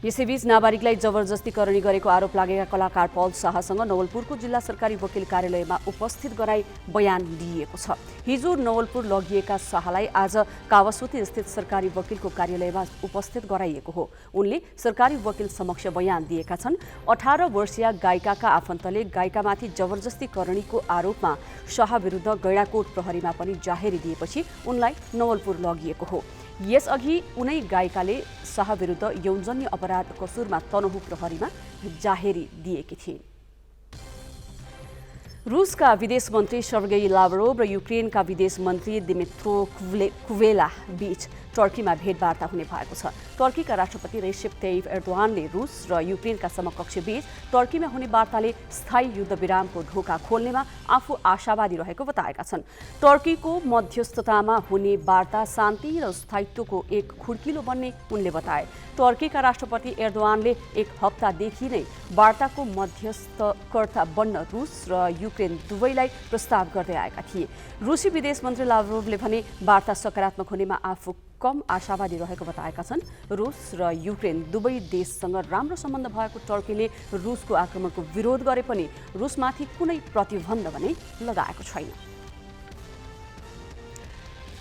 यसैबीच नाबालिगलाई जबरजस्ती करणी गरेको आरोप लागेका कलाकार पल शाहसँग नवलपुरको जिल्ला सरकारी वकिल कार्यालयमा उपस्थित गराई बयान दिइएको छ। हिजो नवलपुर लगिएका शाहलाई आज कावासुती स्थित सरकारी वकिलको कार्यालयमा उपस्थित गराइएको हो। उनले सरकारी वकिल समक्ष बयान दिएका छन्। 18 वर्षीय गायिकाका आफन्तले गायिकामाथि जबरजस्ती करणीको आरोपमा शाह विरुद्ध गैंडाकोट प्रहरीमा पनि जाहेरी दिएपछि उनलाई नवलपुर लगिएको हो। यसअघि उनै गायिकाले शाह विरुद्ध यौनजन्य अपराध कसुरमा तनहुँ प्रहरीमा जाहेरी दिएकी थिइन्। रूसका विदेश मन्त्री सर्गेई लाभरोभ र युक्रेनका विदेश मन्त्री दिमित्रो कुवेला बीच टर्कीमा भेटवार्ता हुने भएको छ। टर्कीका राष्ट्रपति रेसेप ताइप एर्दोगानले रूस र युक्रेनका समकक्ष बीच टर्कीमा हुने वार्ताले स्थायी युद्धविरामको ढोका खोल्नेमा आफू आशावादी रहेको बताएका छन्। टर्कीको मध्यस्थतामा हुने वार्ता शान्ति र स्थायित्वको एक खुड्किलो बन्ने उनले बताए। टर्कीका राष्ट्रपति एर्दोगानले एक हप्तादेखि नै वार्ताको मध्यस्थकर्ता बन्न रूस र युक्रेन दुवैलाई प्रस्ताव गर्दै आएका थिए। रूसी विदेश मन्त्री लाभरोभले भने वार्ता सकारात्मक हुनेमा आफू कम आशावादी रहेको बताएका छन्। रूस र युक्रेन दुवै देशसँग राम्रो सम्बन्ध भएको टर्कीले रूसको आक्रमणको विरोध गरे पनि रूसमाथि कुनै प्रतिबन्ध भने लगाएको छैन।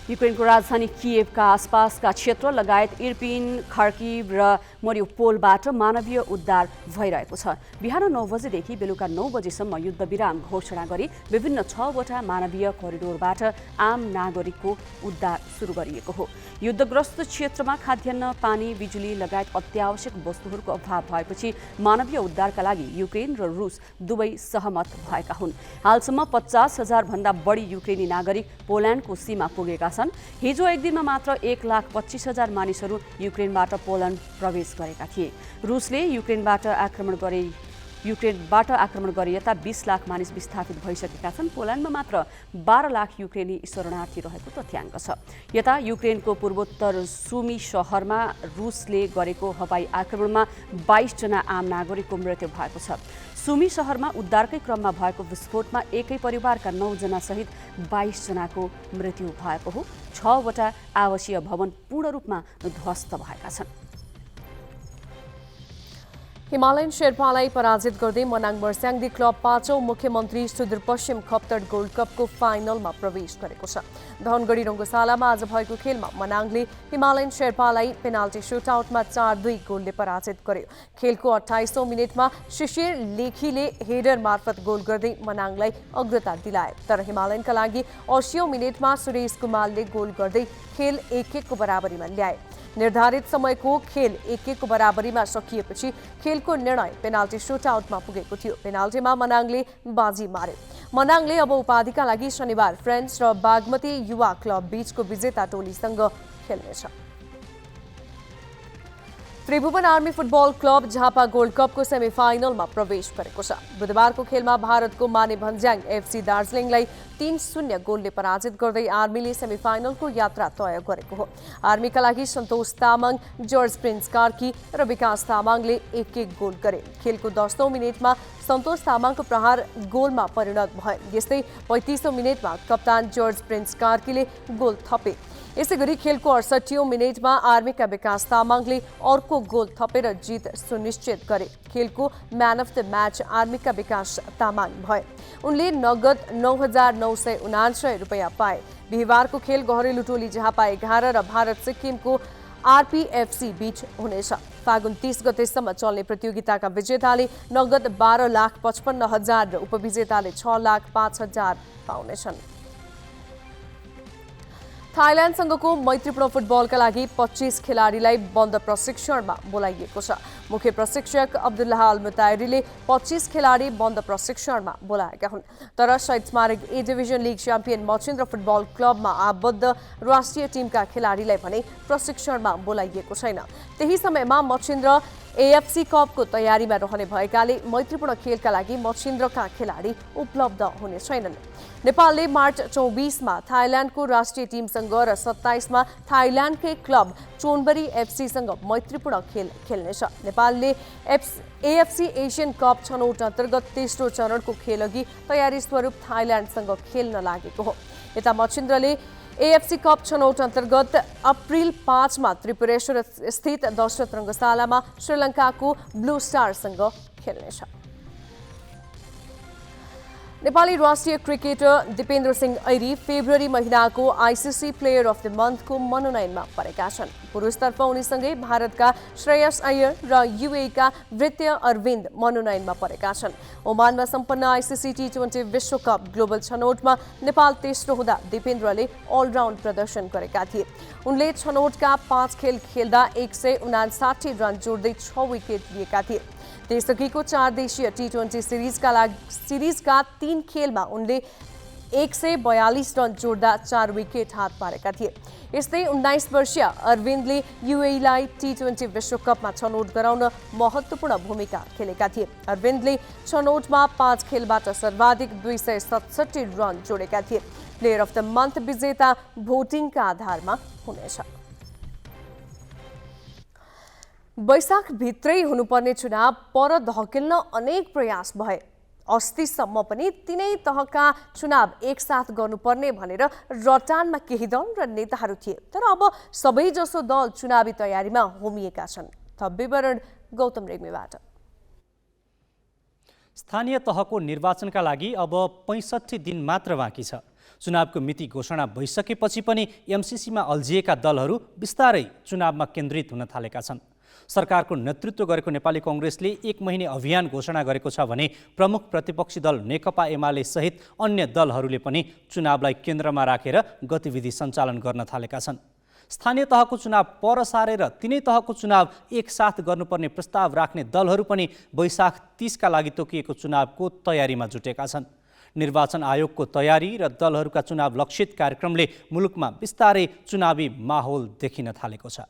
युक्रेनको राजधानी किएभका आसपासका क्षेत्र लगायत इर्पिन, खार्किभ र मरिउपोलबाट मानवीय उद्धार भइरहेको छ। बिहान 9 बजेदेखि बेलुका 9 बजेसम्म युद्धविराम घोषणा गरी विभिन्न 6वटा मानवीय कोरिडोरबाट आम नागरिकको उद्धार सुरु गरिएको हो। युद्धग्रस्त क्षेत्रमा खाद्यान्न, पानी, बिजुली लगायत अत्यावश्यक वस्तुहरूको अभाव भएपछि मानवीय उद्धारका लागि युक्रेन र रूस दुवै सहमत भएका हुन्। हालसम्म 50,000 भन्दा बढी युक्रेनी नागरिक पोल्यान्डको सीमा पुगेका छन्। हिजो एक दिनमा मात्र 1,25,000 मानिसहरू युक्रेनबाट पोल्यान्ड प्रवेश गरेका थिए। रूसले युक्रेनबाट आक्रमण गरे यता 20 लाख मानिस विस्थापित भइसकेका छन्। पोल्यान्डमा मात्र 12 लाख युक्रेनी शरणार्थी रहेको तथ्याङ्क छ। यता युक्रेनको पूर्वोत्तर सुमी शहरमा रूसले गरेको हवाई आक्रमणमा 22 जना आम नागरिकको मृत्यु भएको छ। सुमी शहरमा उद्धारकै क्रममा भएको विस्फोटमा एकै परिवारका 9 जना सहित 22 जनाको मृत्यु भएको हो। 6वटा आवासीय भवन पूर्ण रूपमा ध्वस्त भएका छन्। हिमालयन शेर्पालाई पराजित गर्दै मनाङ मर्स्याङ्दी क्लब 5औं मुख्यमन्त्री सुदूरपश्चिम खप्तड गोल्ड कपको फाइनलमा प्रवेश गरेको छ। धनगढी रङ्गशालामा आज भएको खेलमा मनाङले हिमालयन शेर्पालाई पेनाल्टी सुटआउटमा 4-2 गोलले पराजित गर्यो। खेलको 28औं मिनेटमा शिशिर लेखीले हेडर मार्फत गोल गर्दै मनाङलाई अग्रता दिलाए। तर हिमालयनका लागि 80औं मिनेटमा सुरेश कुमारले गोल गर्दै खेल 1-1 को बराबरीमा ल्याए। निर्धारित समयको खेल 1-1 को बराबरीमा सकिएपछि खेलको निर्णय पेनाल्टी सुटआउटमा पुगेको थियो। पेनाल्टीमा मनाङले बाजी मार्यो। मनाङले अब उपाधिका लागि शनिबार फ्रेन्ड्स र बागमती युवा क्लब बीचको विजेता टोलीसँग खेल्नेछ। Tribhuvan army football club Jhapa gold कपको सेमिफाइनलमा प्रवेश गरेको छ। बुधबारको खेलमा भारतको माने भन्ज्याङ एफसी दार्जिलिङलाई 3-0 गोलले पराजित गर्दै आर्मीले सेमिफाइनलको यात्रा तय गरेको हो। आर्मीका लागि सन्तोष तामाङ, जर्ज प्रिन्स कार्की र विकास तामाङले 1-1 गोल गरे। खेलको 10औं मिनेटमा सन्तोष तामाङको प्रहार गोलमा परिणत भयो। यस्तै 35औं मिनेटमा कप्तान जर्ज प्रिन्स कार्कीले गोल थपे। यसैगरी खेलको 68औं मिनेटमा आर्मीका विकास तामाङले अर्को गोल थपेर जित सुनिश्चित गरे। खेलको म्यान अफ द म्याच आर्मीका विकास तामाङ भए। उनले नगद 9,979 रुपियाँ पाए। बिहिबारको खेल घरेलु टोली झापा 11 र भारत सिक्किमको आरपीएफसी बीच हुनेछ। फागुन 30 गतेसम्म चल्ने प्रतियोगिताका विजेताले नगद 12,55,000 र उपविजेताले 6,05,000 पाउनेछन्। थाइल्यान्डसँगको मैत्रीपूर्ण फुटबलका लागि 25 खेलाडीलाई बन्द प्रशिक्षणमा बोलाइएको छ। मुख्य प्रशिक्षक अब्दुल्लाह अल मुतायरीले 25 खेलाडी बन्द प्रशिक्षणमा बोलाएका हुन्। तर शहीद स्मारक A division league champion Machindra football क्लबमा आबद्ध राष्ट्रिय टिमका खेलाडीलाई भने प्रशिक्षणमा बोलाइएको छैन। त्यही समयमा मचिन्द्र एएफसी कपको तयारीमा रहने भएकाले मैत्रीपूर्ण खेलका लागि मचिन्द्रका खेलाडी उपलब्ध हुने छैनन्। नेपालले मार्च 24मा थाइल्यान्डको राष्ट्रिय टिमसँग र 27मा थाइल्यान्डकै क्लब चोनबरी एफसीसँग मैत्रीपूर्ण खेल खेल्नेछ। नेपालले एएफसी एसियन कप छनौट अन्तर्गत तेस्रो चरणको खेलअघि तयारी स्वरूप थाइल्यान्डसँग खेल्न लागेको हो। यता मचिन्द्रले एएफसी कप छनौट अन्तर्गत अप्रिल 5मा त्रिपुरेश्वर स्थित दशरथ रङ्गशालामा श्रीलङ्काको ब्लू स्टारसँग खेल्नेछ। नेपाली राष्ट्रिय क्रिकेटर दिपेन्द्र सिंह ऐरी फेब्रुअरी महिनाको आइसिसी प्लेयर अफ द मन्थको मनोनयनमा परेका छन्। पुरुषतर्फ उनीसँगै भारतका श्रेयस अय्यर र युएका वृत्य अरविन्द मनोनयनमा परेका छन्। ओमानमा सम्पन्न आइसिसी टी20 विश्वकप ग्लोबल छनौटमा नेपाल तेस्रो हुँदा दिपेन्द्रले अलराउन्ड प्रदर्शन गरेका थिए। उनले छनौटका 5 खेल खेल्दा 159 रन जोड्दै 6 विकेट लिएका थिए। त्यसअघिको 4 देशीय टी20 सिरिजका 3 खेलमा उनले 142 रन जोड्दा 4 विकेट हात पारेका थिए। यस्तै 19 वर्षीय अरविन्दले युएईलाई टी20 विश्वकपमा छनौट गराउन महत्त्वपूर्ण भूमिका खेलेका थिए। अरविन्दले छनौटमा 5 खेलबाट सर्वाधिक 267 रन जोडेका थिए। प्लेयर अफ द मन्थ विजेता भोटिङका आधारमा हुनेछ। वैशाखभित्रै हुनुपर्ने चुनाव पर धकेल्न अनेक प्रयास भए। अस्तिसम्म पनि तिनै तहका चुनाव एकसाथ गर्नुपर्ने भनेर रटानमा केही दल र नेताहरू थिए। तर अब सबैजसो दल चुनावी तयारीमा होमिएका छन्। थप विवरण गौतम रेग्मीबाट। स्थानीय तहको निर्वाचनका लागि अब 65 दिन मात्र बाँकी छ। चुनावको मिति घोषणा भइसकेपछि पनि एमसिसीमा अल्झिएका दलहरू बिस्तारै चुनावमा केन्द्रित हुन थालेका छन्। सरकारको नेतृत्व गरेको नेपाली कांग्रेसले 1 महिने अभियान घोषणा गरेको छ भने प्रमुख प्रतिपक्षी दल नेकपा एमाले सहित अन्य दलहरूले पनि चुनावलाई केन्द्रमा राखेर गतिविधि सञ्चालन गर्न थालेका छन्। स्थानीय तहको चुनाव पर सारेर तिनै तहको चुनाव एकसाथ गर्नुपर्ने प्रस्ताव राख्ने दलहरू पनि वैशाख 30 का लागि तोकिएको चुनावको तयारीमा जुटेका छन्। निर्वाचन आयोगको तयारी र दलहरूका चुनाव लक्षित कार्यक्रमले मुलुकमा बिस्तारै चुनावी माहौल देखिन थालेको छ।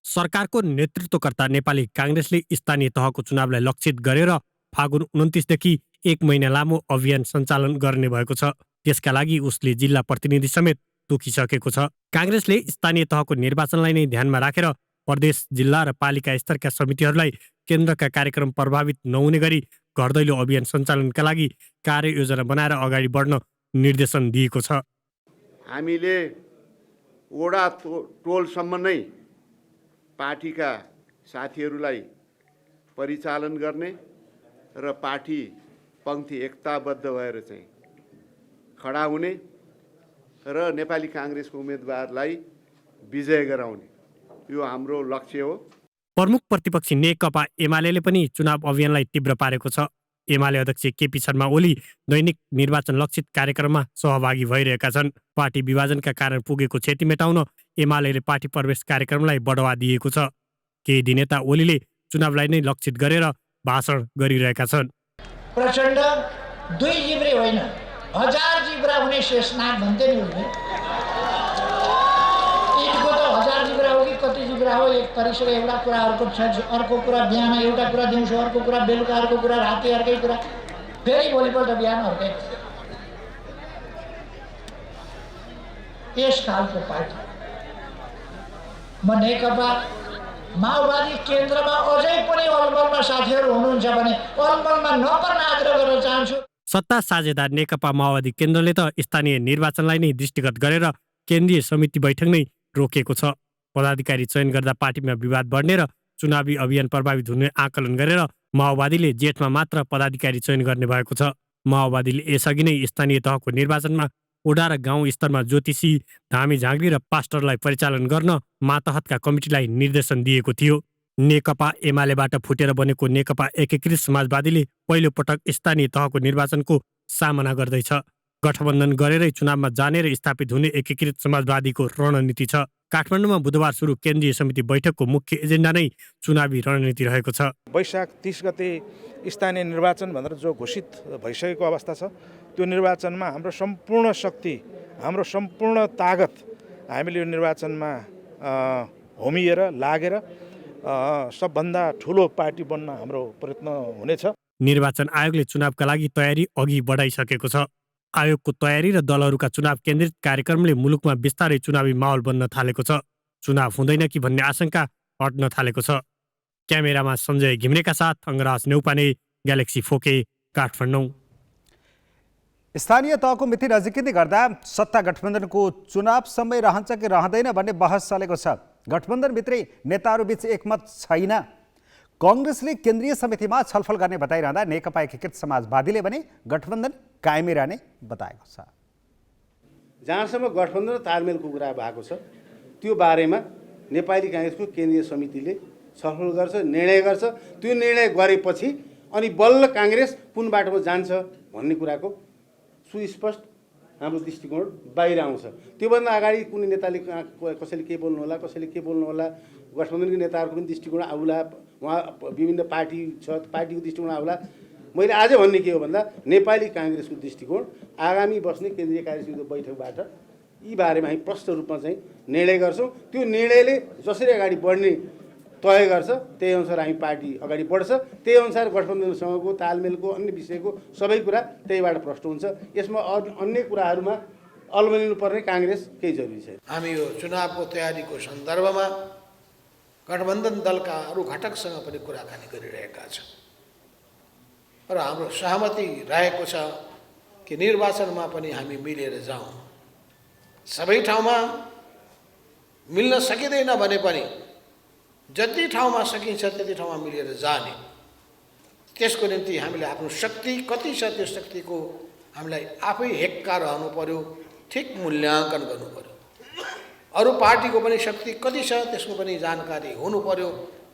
सरकारको नेतृत्वकर्ता नेपाली कांग्रेसले स्थानीय तहको चुनावलाई लक्षित गरेर फागुन 29 देखि 1 महिना लामो अभियान सञ्चालन गर्ने भएको छ। त्यसका लागि उसले जिल्ला प्रतिनिधि समेत तोकिसकेको छ। कांग्रेसले स्थानीय तहको निर्वाचनलाई नै ध्यानमा राखेर प्रदेश, जिल्ला र पालिका स्तरका समितिहरूलाई केन्द्रका कार्यक्रम प्रभावित नहुने गरी घर दैलो अभियान सञ्चालनका लागि कार्ययोजना बनाएर अगाडि बढ्न निर्देशन दिएको छ। हामीले वडा टोलसम्म नै पार्टीका साथीहरूलाई परिचालन गर्ने र पार्टी पंक्ति एकताबद्ध भएर चाहिँ खडा हुने र नेपाली कांग्रेसको उम्मेदवारलाई विजय गराउने यो हाम्रो लक्ष्य हो। प्रमुख प्रतिपक्षी नेकपा एमाले पनि चुनाव अभियानलाई तीव्र पारेको छ। एमाले अध्यक्ष केपी शर्मा ओली दैनिक निर्वाचन लक्षित कार्यक्रममा सहभागी भइरहेका छन्। पार्टी विभाजनका कारण पुगेको क्षति मेटाउन एमाले पार्टी प्रवेश कार्यक्रमलाई बढावा दिएको छ। केही दिन यता ओलीले चुनावलाई नै लक्षित गरेर भाषण गरिरहेका छन्। प्रचण्ड 2 जिब्रे होइन 1000 जिब्रा हुने शेषनाग भन्थे नि उनले। इटको त 1000 जिब्रा हो कि कति जिब्रा हो, एक तरिसको एउटा कुरा, अर्को कुरा बिहान एउटा कुरा, दिउँसो अर्को कुरा, बेलुका अर्को कुरा, राति अर्कै कुरा, फेरि भोलिपल्ट बिहान अर्कै। यस खालको पार्टी म नेकपा माओवादी केन्द्रमा अझै पनि अलमलमा साथीहरू हुनुहुन्छ भने अलमलमा नपर्न आग्रह गर्न चाहन्छु। सत्ता साझेदार नेकपा माओवादी केन्द्रले त स्थानीय निर्वाचनलाई नै दृष्टिगत गरेर केन्द्रीय समिति बैठक नै रोकेको छ। पदाधिकारी चयन गर्दा पार्टीमा विवाद बढ्ने र चुनावी अभियान प्रभावित हुने आकलन गरेर माओवादीले जेठमा मात्र पदाधिकारी चयन गर्ने भएको छ। माओवादीले यसअघि नै स्थानीय तहको निर्वाचनमा वडा र गाउँ स्तरमा ज्योतिषी, धामी झाँक्री र पास्टरलाई परिचालन गर्न मातहतका कमिटीलाई निर्देशन दिएको थियो। नेकपा एमालेबाट फुटेर बनेको नेकपा एकीकृत समाजवादीले पहिलो पटक स्थानीय तहको निर्वाचनको सामना गर्दैछ। गठबन्धन गरेरै चुनावमा जाने र स्थापित हुने एकीकृत समाजवादीको रणनीति छ। काठमाडौँमा बुधबार सुरु केन्द्रीय समिति बैठकको मुख्य एजेन्डा नै चुनावी रणनीति रहेको छ। वैशाख 30 गते स्थानीय निर्वाचन भनेर जो घोषित भइसकेको अवस्था छ, त्यो निर्वाचनमा हाम्रो सम्पूर्ण शक्ति, हाम्रो सम्पूर्ण तागत हामीले यो निर्वाचनमा होमिएर लागेर सबभन्दा ठुलो पार्टी बन्न हाम्रो प्रयत्न हुनेछ। निर्वाचन आयोगले चुनावका लागि तयारी अघि बढाइसकेको छ। आयोगको तयारी र दलहरूका चुनाव केन्द्रित कार्यक्रमले मुलुकमा बिस्तारै चुनावी माहौल बन्न थालेको छ। चुनाव हुँदैन कि भन्ने आशंका हट्न थालेको छ। क्यामेरामा सञ्जय घिम्रेका साथ अङ्गराज नेउपाने, ग्यालेक्सी 4K, काठमाडौँ। स्थानीय तहको मिति नजिकिँदै गर्दा सत्ता गठबन्धनको चुनाव समय रहन्छ कि रहँदैन भन्ने बहस चलेको छ। गठबन्धनभित्रै नेताहरूबीच एकमत छैन। काङ्ग्रेसले केन्द्रीय समितिमा छलफल गर्ने बताइरहँदा नेकपा एकीकृत समाजवादीले भने गठबन्धन कायमै रहने बताएको छ। जहाँसम्म गठबन्धन र तालमेलको कुरा भएको छ, त्यो बारेमा नेपाली काङ्ग्रेसको केन्द्रीय समितिले छलफल गर्छ, निर्णय गर्छ। त्यो निर्णय गरेपछि अनि बल्ल काङ्ग्रेस कुन बाटोमा जान्छ भन्ने कुराको सुस्पष्ट हाम्रो दृष्टिकोण बाहिर आउँछ। त्योभन्दा अगाडि कुनै नेताले कसैले के बोल्नु होला, कसैले के बोल्नु होला, गठबन्धनको नेताहरूको पनि दृष्टिकोण आउला, उहाँ विभिन्न पार्टी छ, पार्टीको दृष्टिकोण आउला। मैले आज भन्ने के हो भन्दा नेपाली काङ्ग्रेसको दृष्टिकोण आगामी बस्ने केन्द्रीय कार्यसमितिको बैठकबाट यी बारेमा हामी प्रष्ट रूपमा चाहिँ निर्णय गर्छौँ। त्यो निर्णयले जसरी अगाडि बढ्ने तय गर्छ, त्यही अनुसार हामी पार्टी अगाडि बढ्छ। त्यही अनुसार गठबन्धनसँगको तालमेलको अन्य विषयको सबै कुरा त्यहीबाट प्रष्ट हुन्छ। यसमा अन्य कुराहरूमा अल्मलिनुपर्ने काङ्ग्रेस केही जरुरी छैन। हामी यो चुनावको तयारीको सन्दर्भमा गठबन्धन दलका अरू घटकसँग पनि कुराकानी गरिरहेका छौँ र हाम्रो सहमति रहेको छ कि निर्वाचनमा पनि हामी मिलेर जाउँ। सबै ठाउँमा मिल्न सकिँदैन भने पनि जति ठाउँमा सकिन्छ त्यति ठाउँमा मिलेर जाने, त्यसको निम्ति हामीले आफ्नो शक्ति कति छ त्यो शक्तिको हामीलाई आफै हेक्का रहनु पर्यो, ठिक मूल्याङ्कन गर्नु पर्यो। अरू पार्टीको पनि शक्ति कति छ त्यसको पनि जानकारी हुनु पर्यो,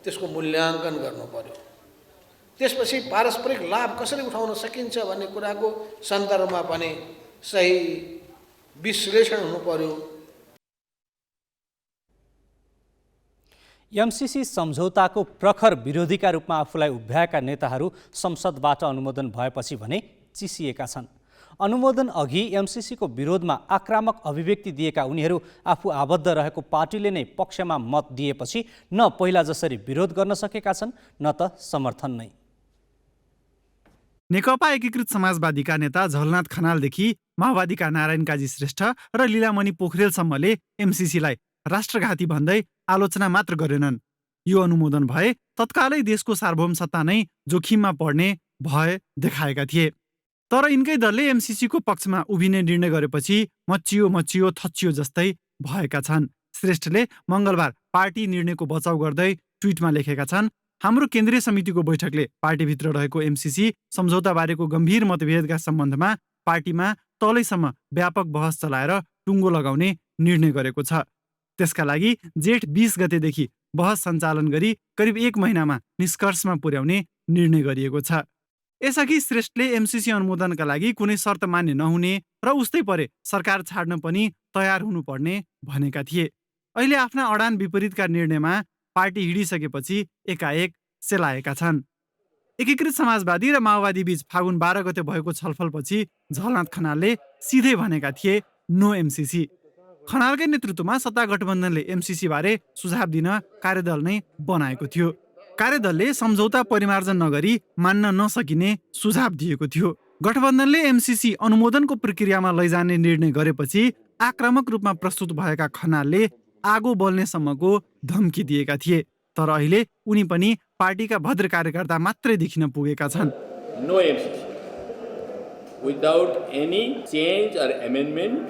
त्यसको मूल्याङ्कन गर्नु पर्यो। त्यसपछि पारस्परिक लाभ कसरी उठाउन सकिन्छ भन्ने कुराको सन्दर्भमा पनि सही विश्लेषण हुनु पर्यो। एमसीसी सम्झौताको प्रखर विरोधीका रूपमा आफूलाई उभ्याएका नेताहरू संसदबाट अनुमोदन भएपछि भने चिसिएका छन्। अनुमोदन अघि एमसीसीको विरोधमा आक्रामक अभिव्यक्ति दिएका उनीहरू आफू आबद्ध रहेको पार्टीले नै पक्षमा मत दिएपछि न पहिला जसरी विरोध गर्न सकेका छन् न त समर्थन नै। नेकपा एकीकृत समाजवादीका नेता झलनाथ खनालदेखि माओवादीका नारायण काजी श्रेष्ठ र लीलामणि पोखरेलसम्मले एमसीसीलाई राष्ट्रघाती भन्दै आलोचना मात्र गरेनन्। यो अनुमोदन भए तत्कालै देशको सार्वभौम सत्ता नै जोखिममा पर्ने भय देखाएका थिए। तर यिनकै दलले एमसीसीको पक्षमा उभिने निर्णय गरेपछि मचियो थचियो जस्तै भएका छन्। श्रेष्ठले मङ्गलबार पार्टी निर्णयको बचाउ गर्दै ट्विटमा लेखेका छन्, हाम्रो केन्द्रीय समितिको बैठकले पार्टीभित्र रहेको एमसीसी सम्झौताबारेको गम्भीर मतभेदका सम्बन्धमा पार्टीमा तलैसम्म व्यापक बहस चलाएर टुङ्गो लगाउने निर्णय गरेको छ। त्यसका लागि जेठ 20 गतेदेखि बहस सञ्चालन गरी करिब 1 महिनामा निष्कर्षमा पुर्याउने निर्णय गरिएको छ। यसअघि श्रेष्ठले एमसीसी अनुमोदनका लागि कुनै शर्त मान्य नहुने र उस्तै परे सरकार छाड्न पनि तयार हुनुपर्ने भनेका थिए। अहिले आफ्ना अडान विपरीतका निर्णयमा पार्टी हिँडिसकेपछि एकाएक सेलाएका छन्। एकीकृत समाजवादी र माओवादी बीच फागुन 12 गते भएको छलफलपछि झलनाथ खनालले सिधै भनेका थिए नो एमसीसी। खनालकै नेतृत्वमा सत्ता गठबन्धनले एमसीसी बारे सुझाव दिन कार्यदल नै बनाएको थियो। कार्यदलले सम्झौता परिमार्जन नगरी मान्न नसकिने सुझाव दिएको थियो। गठबन्धनले एमसीसी अनुमोदनको प्रक्रियामा लैजाने निर्णय गरेपछि आक्रामक रूपमा प्रस्तुत भएका खनालले आगो बल्नेसम्मको धम्की दिएका थिए। तर अहिले उनी पनि पार्टीका भद्र कार्यकर्ता मात्रै देखिन पुगेका छन्। No MCC without any change or amendment,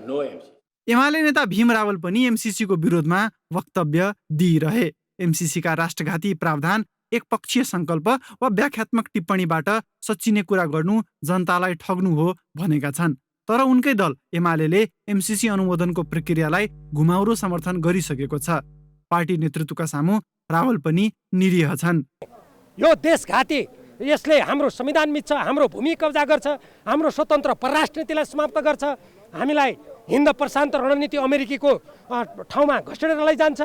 no MCC. एमाले नेता भीम रावल पनि एमसीसीको विरोधमा वक्तव्य दिइरहे। एमसीसीका राष्ट्रघाती प्रावधान एकपक्षीय सङ्कल्प वा व्याख्यात्मक टिप्पणीबाट सच्चिने कुरा गर्नु जनतालाई ठग्नु हो भनेका छन्। तर उनकै दल एमाले एमसीसी अनुमोदनको प्रक्रियालाई घुमाउरो समर्थन गरिसकेको छ। पार्टी नेतृत्वका सामु रावल पनि निरीह छन्। यो देशघाती, यसले हाम्रो संविधान मिच्छ, हाम्रो भूमि कब्जा गर्छ, हाम्रो स्वतन्त्र परराष्ट्र नीतिलाई समाप्त गर्छ, हामीलाई हिन्द प्रशान्त रणनीति अमेरिकीको ठाउँमा घसेडेर लैजान्छ।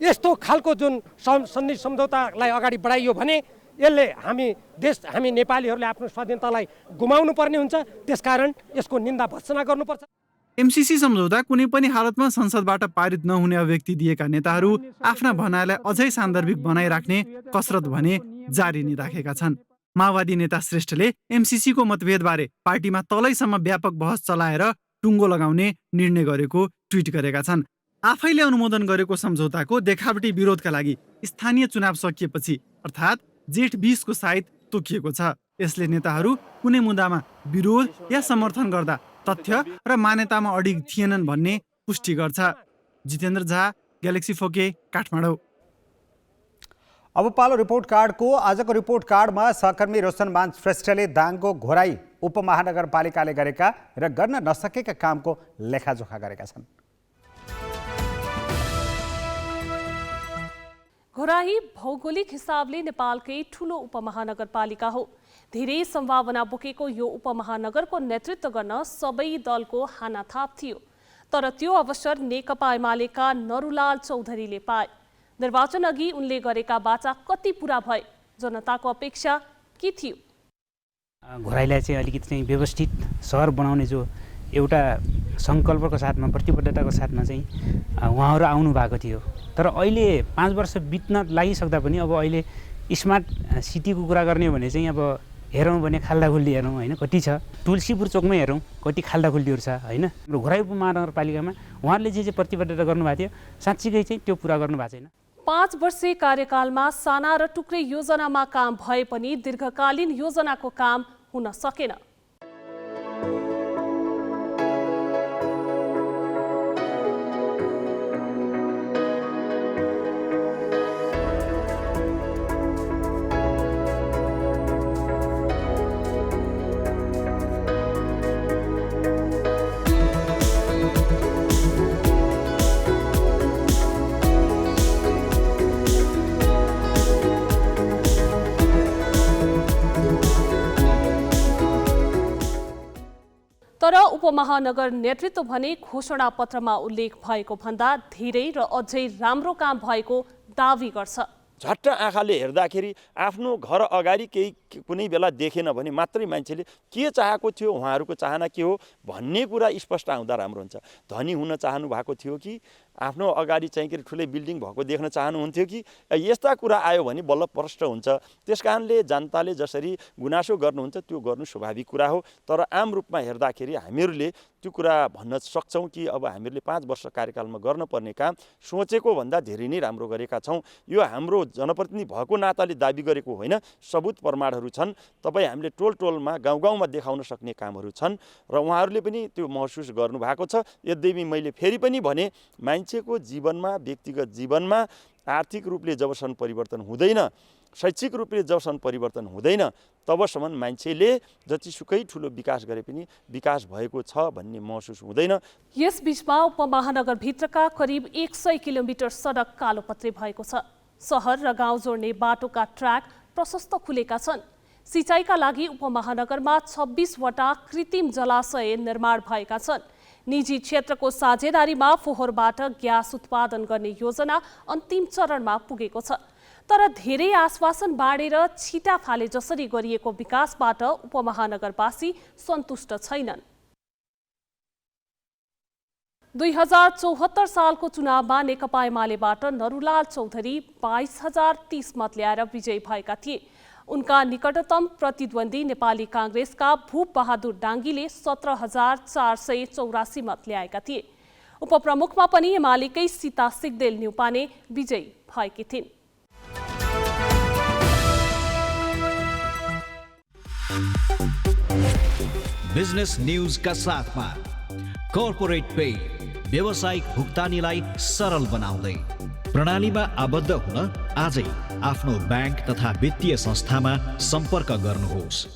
यस्तो खालको जुन सन्धि सम्झौतालाई अगाडि बढाइयो भने यसले हामी नेपालीहरूले आफ्नो स्वाधीनतालाई गुमाउनु पर्ने हुन्छ। त्यसकारण यसको निन्दा भर्त्सना गर्नुपर्छ। एमसीसी सम्झौता कुनै पनि हालतमा संसदबाट पारित नहुने अभिव्यक्ति दिएका नेताहरू आफ्ना भनाइलाई अझै सान्दर्भिक बनाइराख्ने कसरत भने जारी नै राखेका छन्। माओवादी नेता श्रेष्ठले एमसीसीको मतभेदबारे पार्टीमा तलैसम्म व्यापक बहस चलाएर टुङ्गो लगाउने निर्णय गरेको ट्विट गरेका छन्। आफैले अनुमोदन गरेको सम्झौताको देखावटी विरोधका लागि स्थानीय चुनाव सकिएपछि अर्थात् जेठ 20 को साइत तोकिएको छ। यसले नेताहरू कुनै मुद्दामा विरोध या समर्थन गर्दा तथ्य र मान्यतामा अडिग थिएनन् भन्ने पुष्टि गर्छ। जितेन्द्र झा, ग्यालेक्सी फोके, काठमाडौँ। अब पालो रिपोर्ट कार्डको। आजको रिपोर्ट कार्डमा सहकर्मी रोशनमान श्रेष्ठले दाङको घोराई उपमहानगरपालिकाले गरेका र गर्न नसकेका कामको लेखाजोखा गरेका छन्। घोराही भौगोलिक हिसाबले नेपालकै ठूलो उपमहानगरपालिका हो। धेरै सम्भावना बोकेको यो उपमहानगरको नेतृत्व गर्न सबै दलको हानाथाप थियो। तर त्यो अवसर नेकपा एमालेका नरुलाल चौधरीले पाए। निर्वाचन अघि उनले गरेका बाचा कति पूरा भए, जनताको अपेक्षा के थियो? घोराईलाई चाहिँ अलिकति चाहिँ व्यवस्थित सहर बनाउने जो एउटा सङ्कल्पको साथमा, प्रतिबद्धताको साथमा चाहिँ उहाँहरू आउनु भएको थियो। तर अहिले 5 वर्ष बित्न लागिसक्दा पनि अब अहिले स्मार्ट सिटीको कुरा गर्ने भने चाहिँ अब हेरौँ भने खाल्डाखुल्डी हेरौँ होइन, कति छ। तुलसीपुर चोकमै हेरौँ कति खाल्डाखुल्डीहरू छ होइन। हाम्रो घोराई उपमहानगरपालिकामा उहाँहरूले जे प्रतिबद्धता गर्नुभएको थियो साँच्चीकै चाहिँ त्यो पुरा गर्नु भएको छैन। 5 वर्षे कार्यकालमा साना र टुक्रे योजनामा काम भए पनि दीर्घकालीन योजनाको काम हुन सकेन। तर उपमहानगर नेतृत्व भने घोषणापत्रमा उल्लेख भएको भन्दा धेरै र अझै राम्रो काम भएको दावी गर्छ। झट्ट आँखाले हेर्दाखेरि आफ्नो घर अगाडि केही कुनै बेला देखेन भने मात्रै मान्छेले के चाहेको थियो, उहाँहरूको चाहना के हो भन्ने कुरा स्पष्ट आउँदा राम्रो हुन्छ। धनी हुन चाहनु भएको थियो कि आफ्नो अगाडि चाहिँ के ठुलै बिल्डिङ भएको देख्न चाहनुहुन्थ्यो कि यस्ता कुरा आयो भने बल्ल प्रष्ट हुन्छ। त्यसकारणले जनताले जसरी गुनासो गर्नुहुन्छ त्यो गर्नु स्वाभाविक कुरा हो। तर आम रूपमा हेर्दाखेरि हामीहरूले त्यो कुरा भन्न सक्छौँ कि अब हामीहरूले 5 वर्ष कार्यकालमा गर्नुपर्ने काम सोचेको भन्दा धेरै नै राम्रो गरेका छौँ। यो हाम्रो जनप्रतिनिधि भएको नाताले दाबी गरेको होइन, सबुत प्रमाणहरू छन्। तपाईँ हामीले टोल टोलमा गाउँ गाउँमा देखाउन सक्ने कामहरू छन् र उहाँहरूले पनि त्यो महसुस गर्नुभएको छ। यद्यपि मैले फेरि पनि भने मान्छेको जीवनमा, व्यक्तिगत जीवनमा आर्थिक रूपले जबसम्म परिवर्तन हुँदैन, शैक्षिक रूपले जबसम्म परिवर्तन हुँदैन, तबसम्म मान्छेले जतिसुकै ठुलो विकास गरे पनि विकास भएको छ भन्ने महसुस हुँदैन। यस बीचमा उपमहानगरभित्रका करिब 100 किलोमिटर सडक कालोपत्रे भएको छ। सहर र गाउँ जोड्ने बाटोका ट्र्याक प्रशस्त खुलेका छन्। सिँचाइका लागि उपमहानगरमा 26 वटा कृत्रिम जलाशय निर्माण भएका छन्। निजी क्षेत्रको साझेदारीमा फोहोरबाट ग्यास उत्पादन गर्ने योजना अन्तिम चरणमा पुगेको छ। तर धेरै आश्वासन बाँडेर छिटाफाले जसरी गरिएको विकासबाट उपमहानगरवासी सन्तुष्ट छैनन्। 2074 सालको चुनावमा नेकपा एमालेबाट नरुलाल चौधरी 22,030 मत ल्याएर विजयी भएका थिए। उनका निकटतम प्रतिद्वन्दी नेपाली काङ्ग्रेसका भूप बहादुर डाङ्गीले 17,484 मत ल्याएका थिए। उपप्रमुखमा पनि एमालेकै सीता सिग्देल न्युपाने विजयी भएकी थिइन्। बिजनेस न्यूजका साथमा कर्पोरेट पे व्यावसायिक भुक्तानीलाई सरल बनाउँदै प्रणालीमा आबद्ध हुन आजै आफ्नो ब्याङ्क तथा वित्तीय संस्थामा सम्पर्क गर्नुहोस्।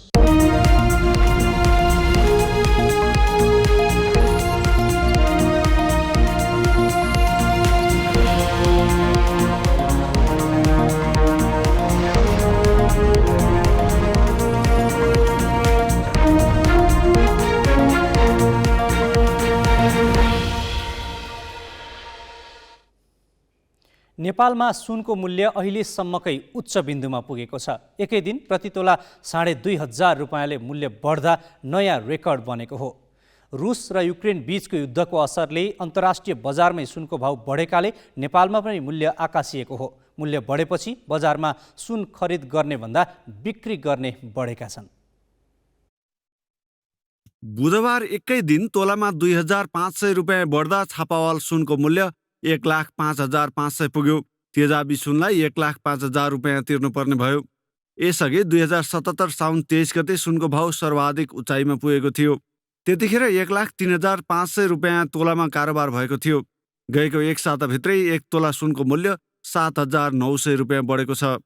नेपालमा सुनको मूल्य अहिलेसम्मकै उच्च बिन्दुमा पुगेको छ। एकै दिन प्रतितोला 2,500 रुपियाँले मूल्य बढ्दा नयाँ रेकर्ड बनेको हो। रुस र युक्रेन बीचको युद्धको असरले अन्तर्राष्ट्रिय बजारमै सुनको भाव बढेकाले नेपालमा पनि मूल्य आकाशिएको हो। मूल्य बढेपछि बजारमा सुन खरिद गर्ने भन्दा बिक्री गर्ने बढेका छन्। बुधबार एकै दिन तोलामा 2,500 रुपियाँ बढ्दा छापावाल सुनको मूल्य 1,05,500 पुग्यो। तेजाबी सुनलाई 1,05,000 रुपियाँ तिर्नुपर्ने भयो। यसअघि 2077 साउन 23 गते सुनको भाउ सर्वाधिक उचाइमा पुगेको थियो। त्यतिखेर 1,03,500 रुपियाँ तोलामा कारोबार भएको थियो। गएको एक साताभित्रै एक तोला सुनको मूल्य 7,900 रुपियाँ बढेको छ।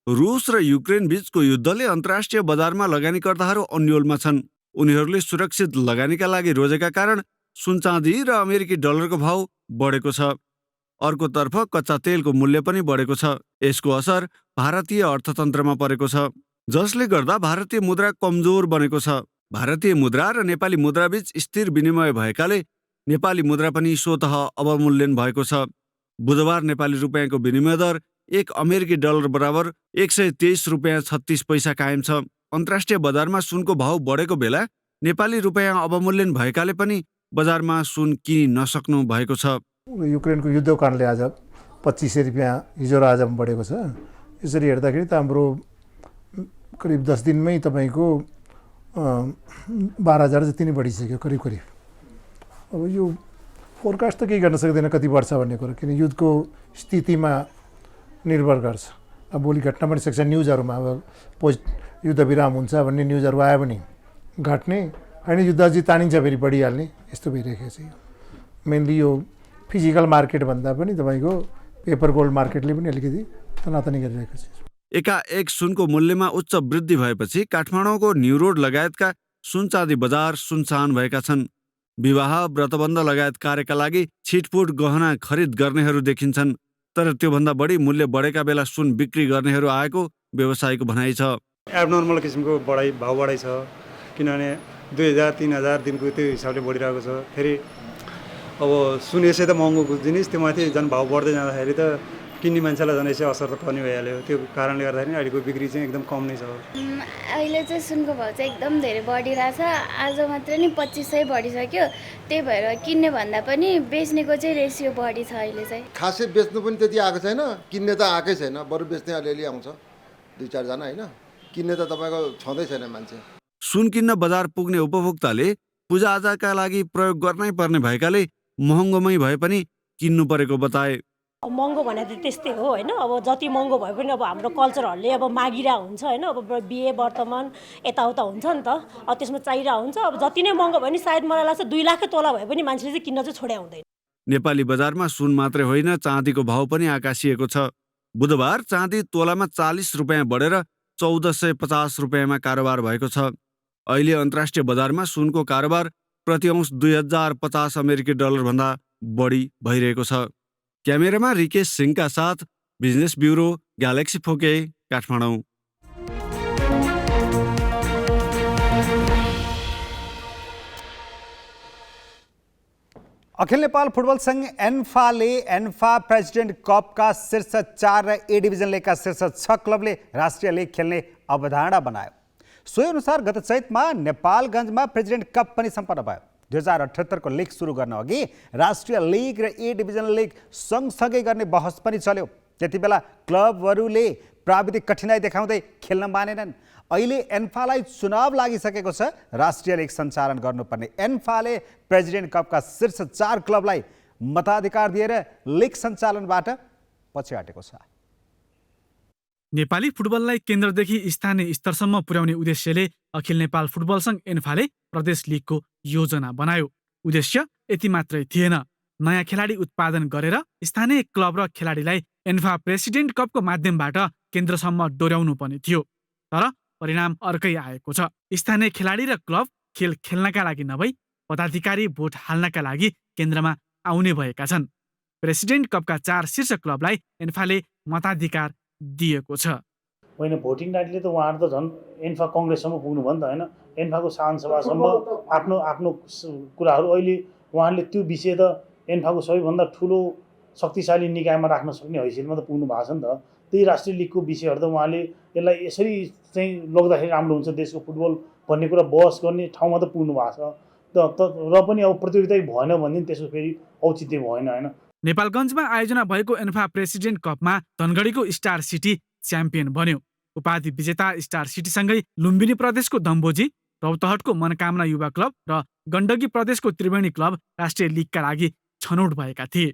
रुस र युक्रेन बीचको युद्धले अन्तर्राष्ट्रिय बजारमा लगानीकर्ताहरू अन्योलमा छन्। उनीहरूले सुरक्षित लगानीका लागि रोजेका कारण सुन चाँदी र अमेरिकी डलरको भाउ बढेको छ। अर्कोतर्फ कच्चा तेलको मूल्य पनि बढेको छ। यसको असर भारतीय अर्थतन्त्रमा परेको छ, जसले गर्दा भारतीय मुद्रा कमजोर बनेको छ। भारतीय मुद्रा र नेपाली मुद्राबीच स्थिर विनिमय भएकाले नेपाली मुद्रा पनि स्वतः अवमूल्यन भएको छ। बुधबार नेपाली रुपियाँको विनिमय दर एक अमेरिकी डलर बराबर 123 रुपियाँ 36 पैसा कायम छ। अन्तर्राष्ट्रिय बजारमा सुनको भाउ बढेको बेला नेपाली रुपियाँ अवमूल्यन भएकाले पनि बजारमा सुन किनि नसक्नु भएको छ। युक्रेनको युद्धको कारणले आज 2500 रुपियाँ हिजो र आज बढेको छ। यसरी हेर्दाखेरि त हाम्रो करिब 10 दिनमै तपाईँको 12,000 जति नै बढिसक्यो करिब करिब। अब यो फोरकास्ट त केही गर्न सक्दैन कति बढ्छ भन्ने कुरो, किन युद्धको स्थितिमा निर्भर गर्छ। अब भोलि घट्न पनि सक्छ। न्युजहरूमा अब पोस्ट युद्ध विराम हुन्छ भन्ने न्युजहरू आयो भने घट्ने, होइन युद्ध अझै तानिन्छ फेरि बढिहाल्ने, यस्तो भइरहेको छ। मेनली यो फिजिकल मार्केट भन्दा पनि तपाईँको पेपर गोल्ड मार्केटले पनि अलिकति तनातनी गरिरहेको छ। एकाएक सुनको मूल्यमा उच्च वृद्धि भएपछि काठमाडौँको न्यू रोड लगायतका सुन चाँदी बजार सुनसान भएका छन्। विवाह, व्रतबन्ध लगायत कार्यका लागि छिटफुट गहना खरिद गर्नेहरू देखिन्छन्। तर त्योभन्दा बढी मूल्य बढेका बेला सुन बिक्री गर्नेहरू आएको व्यवसायीको भनाइ छ। एबनर्मल किसिमको भाउ बढाइ छ, किनभने 2,000-3,000 दिनको त्यो हिसाबले बढिरहेको छ। फेरि अब सुन यसै त महँगो जिनिस, त्यो माथि झन् भाउ बढ्दै जाँदाखेरि त किन्ने मान्छेलाई झन् यसै असर त पर्ने भइहाल्यो। त्यो कारणले गर्दाखेरि अहिलेको बिक्री चाहिँ एकदम कम नै छ। अहिले चाहिँ सुनको भाउ चाहिँ एकदम धेरै बढिरहेछ। आज मात्र नि 2500 बढिसक्यो। त्यही भएर किन्ने भन्दा पनि बेच्नेको चाहिँ रेसियो बढी छ अहिले चाहिँ। खासै बेच्नु पनि त्यति आएको छैन, किन्ने त आएकै छैन। बरु बेच्ने अलिअलि आउँछ 2-4 जना, होइन किन्ने त तपाईँको छँदै छैन मान्छे। सुन किन्न बजार पुग्ने उपभोक्ताले पूजाआजाका लागि प्रयोग गर्नै पर्ने भएकाले महँगोमै भए पनि किन्नु परेको बताए। महँगो भने त त्यस्तै हो, होइन अब जति महँगो भए पनि अब हाम्रो कल्चरहरूले अब मागिरहेको हुन्छ, होइन अब बिहे वर्तमान यताउता हुन्छ नि त, अब त्यसमा चाहिरहेको हुन्छ। अब जति नै महँगो भयो नि सायद मलाई लाग्छ 2 लाख तोला भए पनि मान्छेले चाहिँ किन्न चाहिँ छोड्या हुँदैन। नेपाली बजारमा सुन मात्रै होइन, चाँदीको भाउ पनि आकाशिएको छ। बुधबार चाँदी तोलामा 40 रुपियाँ बढेर 1,450 रुपियाँमा कारोबार भएको छ। अहिले अन्तर्राष्ट्रिय बजारमा सुनको कारोबार प्रति औंस 2,050 अमेरिकी डलर भन्दा बढी भइरहेको छ। क्यामेरामा रिकेश सिंहका साथ बिजनेस ब्युरो, ग्यालेक्सी फोके, काठमाडौँ। अखिल नेपाल फुटबल संघ एन्फाले एन्फा प्रेसिडेन्ट कपका शीर्ष 4 र ए डिभिजन लिगका शीर्ष 6 क्लबले राष्ट्रिय लिग खेल्ने अवधारणा बनायो। सोही अनुसार गत चैतमा नेपालगञ्जमा प्रेसिडेन्ट कप पनि सम्पन्न भयो। 2078 को लिग सुरु गर्न अघि राष्ट्रिय लिग र ए डिभिजन लिग सँगसँगै गर्ने बहस पनि चल्यो। त्यतिबेला क्लबहरूले प्राविधिक कठिनाई देखाउँदै खेल्न मानेनन्। अहिले एन्फालाई चुनाव लागिसकेको छ। राष्ट्रिय लिग सञ्चालन गर्नुपर्ने एन्फाले प्रेसिडेन्ट कपका शीर्ष 4 क्लबलाई मताधिकार दिएर लिग सञ्चालनबाट पछि हटेको छ। नेपाली फुटबललाई केन्द्रदेखि स्थानीय स्तरसम्म पुर्याउने उद्देश्यले अखिल नेपाल फुटबल संघ एन्फाले प्रदेश लिगको योजना बनायो। उद्देश्य यति मात्रै थिएन, नयाँ खेलाडी उत्पादन गरेर स्थानीय क्लब र खेलाडीलाई एन्फा प्रेसिडेन्ट कपको माध्यमबाट केन्द्रसम्म डोर्याउनु पनि थियो। तर परिणाम अर्कै आएको छ। स्थानीय खेलाडी र क्लब खेल खेल्नका लागि नभई पदाधिकारी भोट हाल्नका लागि केन्द्रमा आउने भएका छन्। प्रेसिडेन्ट कपका 4 शीर्ष क्लबलाई एन्फाले मताधिकार दिएको छ। होइन, भोटिङ नाइटले त उहाँहरू त झन् एन्फा कङ्ग्रेससम्म पुग्नु भयो नि त, होइन? एन्फाको शासनसभासम्म आफ्नो आफ्नो कुराहरू अहिले उहाँहरूले त्यो विषय त एन्फाको सबैभन्दा ठुलो शक्तिशाली निकायमा राख्न सक्ने हैसियतमा त पुग्नु भएको छ नि त। त्यही राष्ट्रिय लिगको विषयहरू त उहाँले यसलाई यसरी चाहिँ लग्दाखेरि राम्रो हुन्छ, देशको फुटबल भन्ने कुरा बहस गर्ने ठाउँमा त पुग्नु भएको छ र पनि अब प्रतियोगिता भएन भने त्यसको फेरि औचित्य भएन, होइन? नेपालगञ्जमा आयोजना भएको एन्फा प्रेसिडेन्ट कपमा धनगढीको स्टार सिटी च्याम्पियन बन्यो। उपाधि विजेता स्टार सिटीसँगै लुम्बिनी प्रदेशको दम्बोजी, रौतहटको मनकामना युवा क्लब र गण्डकी प्रदेशको त्रिवेणी क्लब राष्ट्रिय लिगका लागि छनौट भएका थिए।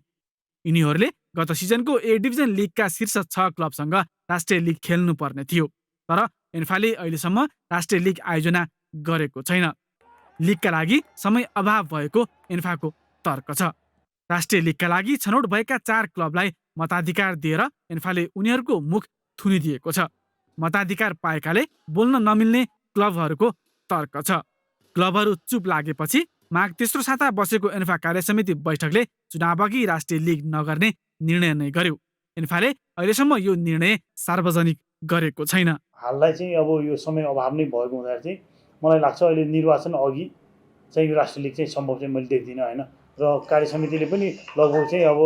यिनीहरूले गत सिजनको ए डिभिजन लिगका शीर्ष 6 क्लबसँग राष्ट्रिय लिग खेल्नुपर्ने थियो। तर एन्फाले अहिलेसम्म राष्ट्रिय लिग आयोजना गरेको छैन। लिगका लागि समय अभाव भएको एन्फाको तर्क छ। राष्ट्रिय लिगका लागि छनौट भएका 4 क्लबलाई मताधिकार दिएर एन्फाले उनीहरूको मुख थुनिदिएको छ। मताधिकार पाएकाले बोल्न नमिल्ने क्लबहरूको तर्क छ। क्लबहरू चुप लागेपछि माघ तेस्रो साता बसेको एन्फा कार्यसमिति बैठकले चुनावअघि राष्ट्रिय लिग नगर्ने निर्णय नै गर्यो। एन्फाले अहिलेसम्म यो निर्णय सार्वजनिक गरेको छैन। हाललाई चाहिँ अब यो समय अभाव नै भएको हुँदाखेरि चाहिँ मलाई लाग्छ अहिले निर्वाचन अघि चाहिँ यो राष्ट्रिय लिग चाहिँ सम्भव चाहिँ मैले देख्दिनँ, होइन? र कार्यसमितिले पनि लगभग चाहिँ अब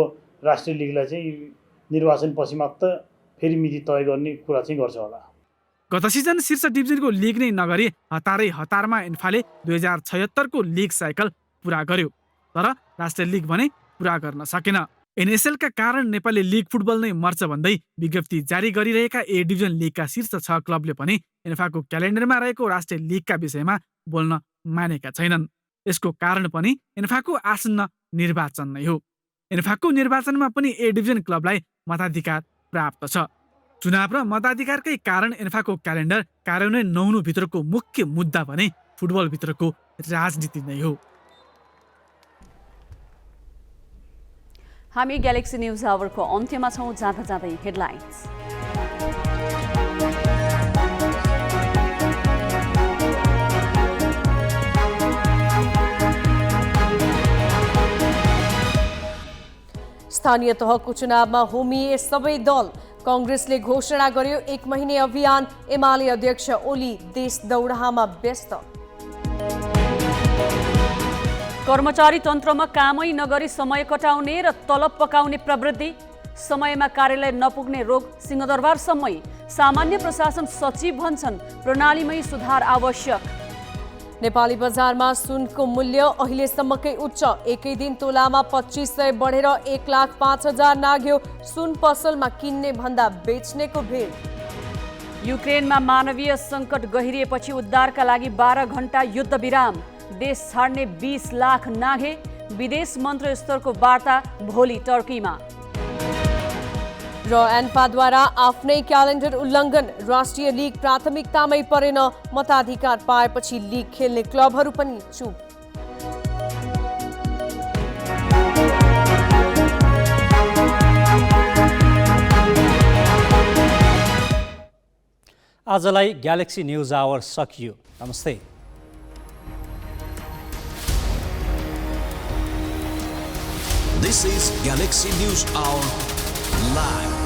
राष्ट्रिय लिगलाई चाहिँ निर्वाचन पछि मात्र फेरि मिति तय गर्ने कुरा चाहिँ गर्छ होला। गत सिजन शीर्ष डिभिजनको लिग नै नगरी हतारमा एन्फाले 2076 को लिग साइकल पुरा गर्यो। तर राष्ट्रिय लिग भने पुरा गर्न सकेन। एनएसएलका कारण नेपाली लिग फुटबल नै मर्छ भन्दै विज्ञप्ति जारी गरिरहेका ए डिभिजन लिगका शीर्ष 6 क्लबले पनि एन्फाको क्यालेन्डरमा रहेको राष्ट्रिय लिगका विषयमा बोल्न मानेका छैनन्। यसको कारण पनि एन्फाको आसन्न निर्वाचन नै हो। एन्फाको निर्वाचनमा पनि ए डिभिजन क्लबलाई मताधिकार प्राप्त छ। चुनाव र मताधिकारकै कारण एन्फाको क्यालेन्डर कार्यान्वयन नहुनु भित्रको मुख्य मुद्दा भने फुटबल भित्रको राजनीति नै हो। हामी ग्यालेक्सी न्युज आवरको अन्त्यमा छौँ। जाँदा जाँदै हेडलाइन्स। स्थानीय तहको चुनावमा होमिए सबै दल। कांग्रेसले घोषणा गर्यो 1 महिने अभियान। एमाले अध्यक्ष ओली देश दौडाहामा व्यस्त। कर्मचारी तन्त्रमा कामै नगरी समय कटाउने र तलब पकाउने प्रवृत्ति। समयमा कार्यालय नपुग्ने रोग सिंहदरबारसम्मै। सामान्य प्रशासन सचिव भन्छन् प्रणालीमै सुधार आवश्यक। नेपाली बजारमा सुनको मूल्य अहिलेसम्मकै उच्च। एकै दिन तोलामा 2500 बढेर 1,05,000 नाग्यो। सुन पसलमा किन्ने भन्दा बेच्नेको भिड। युक्रेनमा मानवीय सङ्कट गहिरिएपछि उद्धारका लागि 12 घण्टा युद्ध विराम। देश छाड्ने 20 लाख नाघे। विदेश मन्त्री स्तरको वार्ता भोलि टर्कीमा। र एन्फाद्वारा आफ्नै क्यालेन्डर उल्लङ्घन। राष्ट्रिय लिग प्राथमिकतामै परेन। मताधिकार पाएपछि लिग खेल्ने क्लबहरू पनि चुप। आजलाई ग्यालेक्सी न्युज आवर सकियो। नमस्ते। This is Galaxy News Hour Live.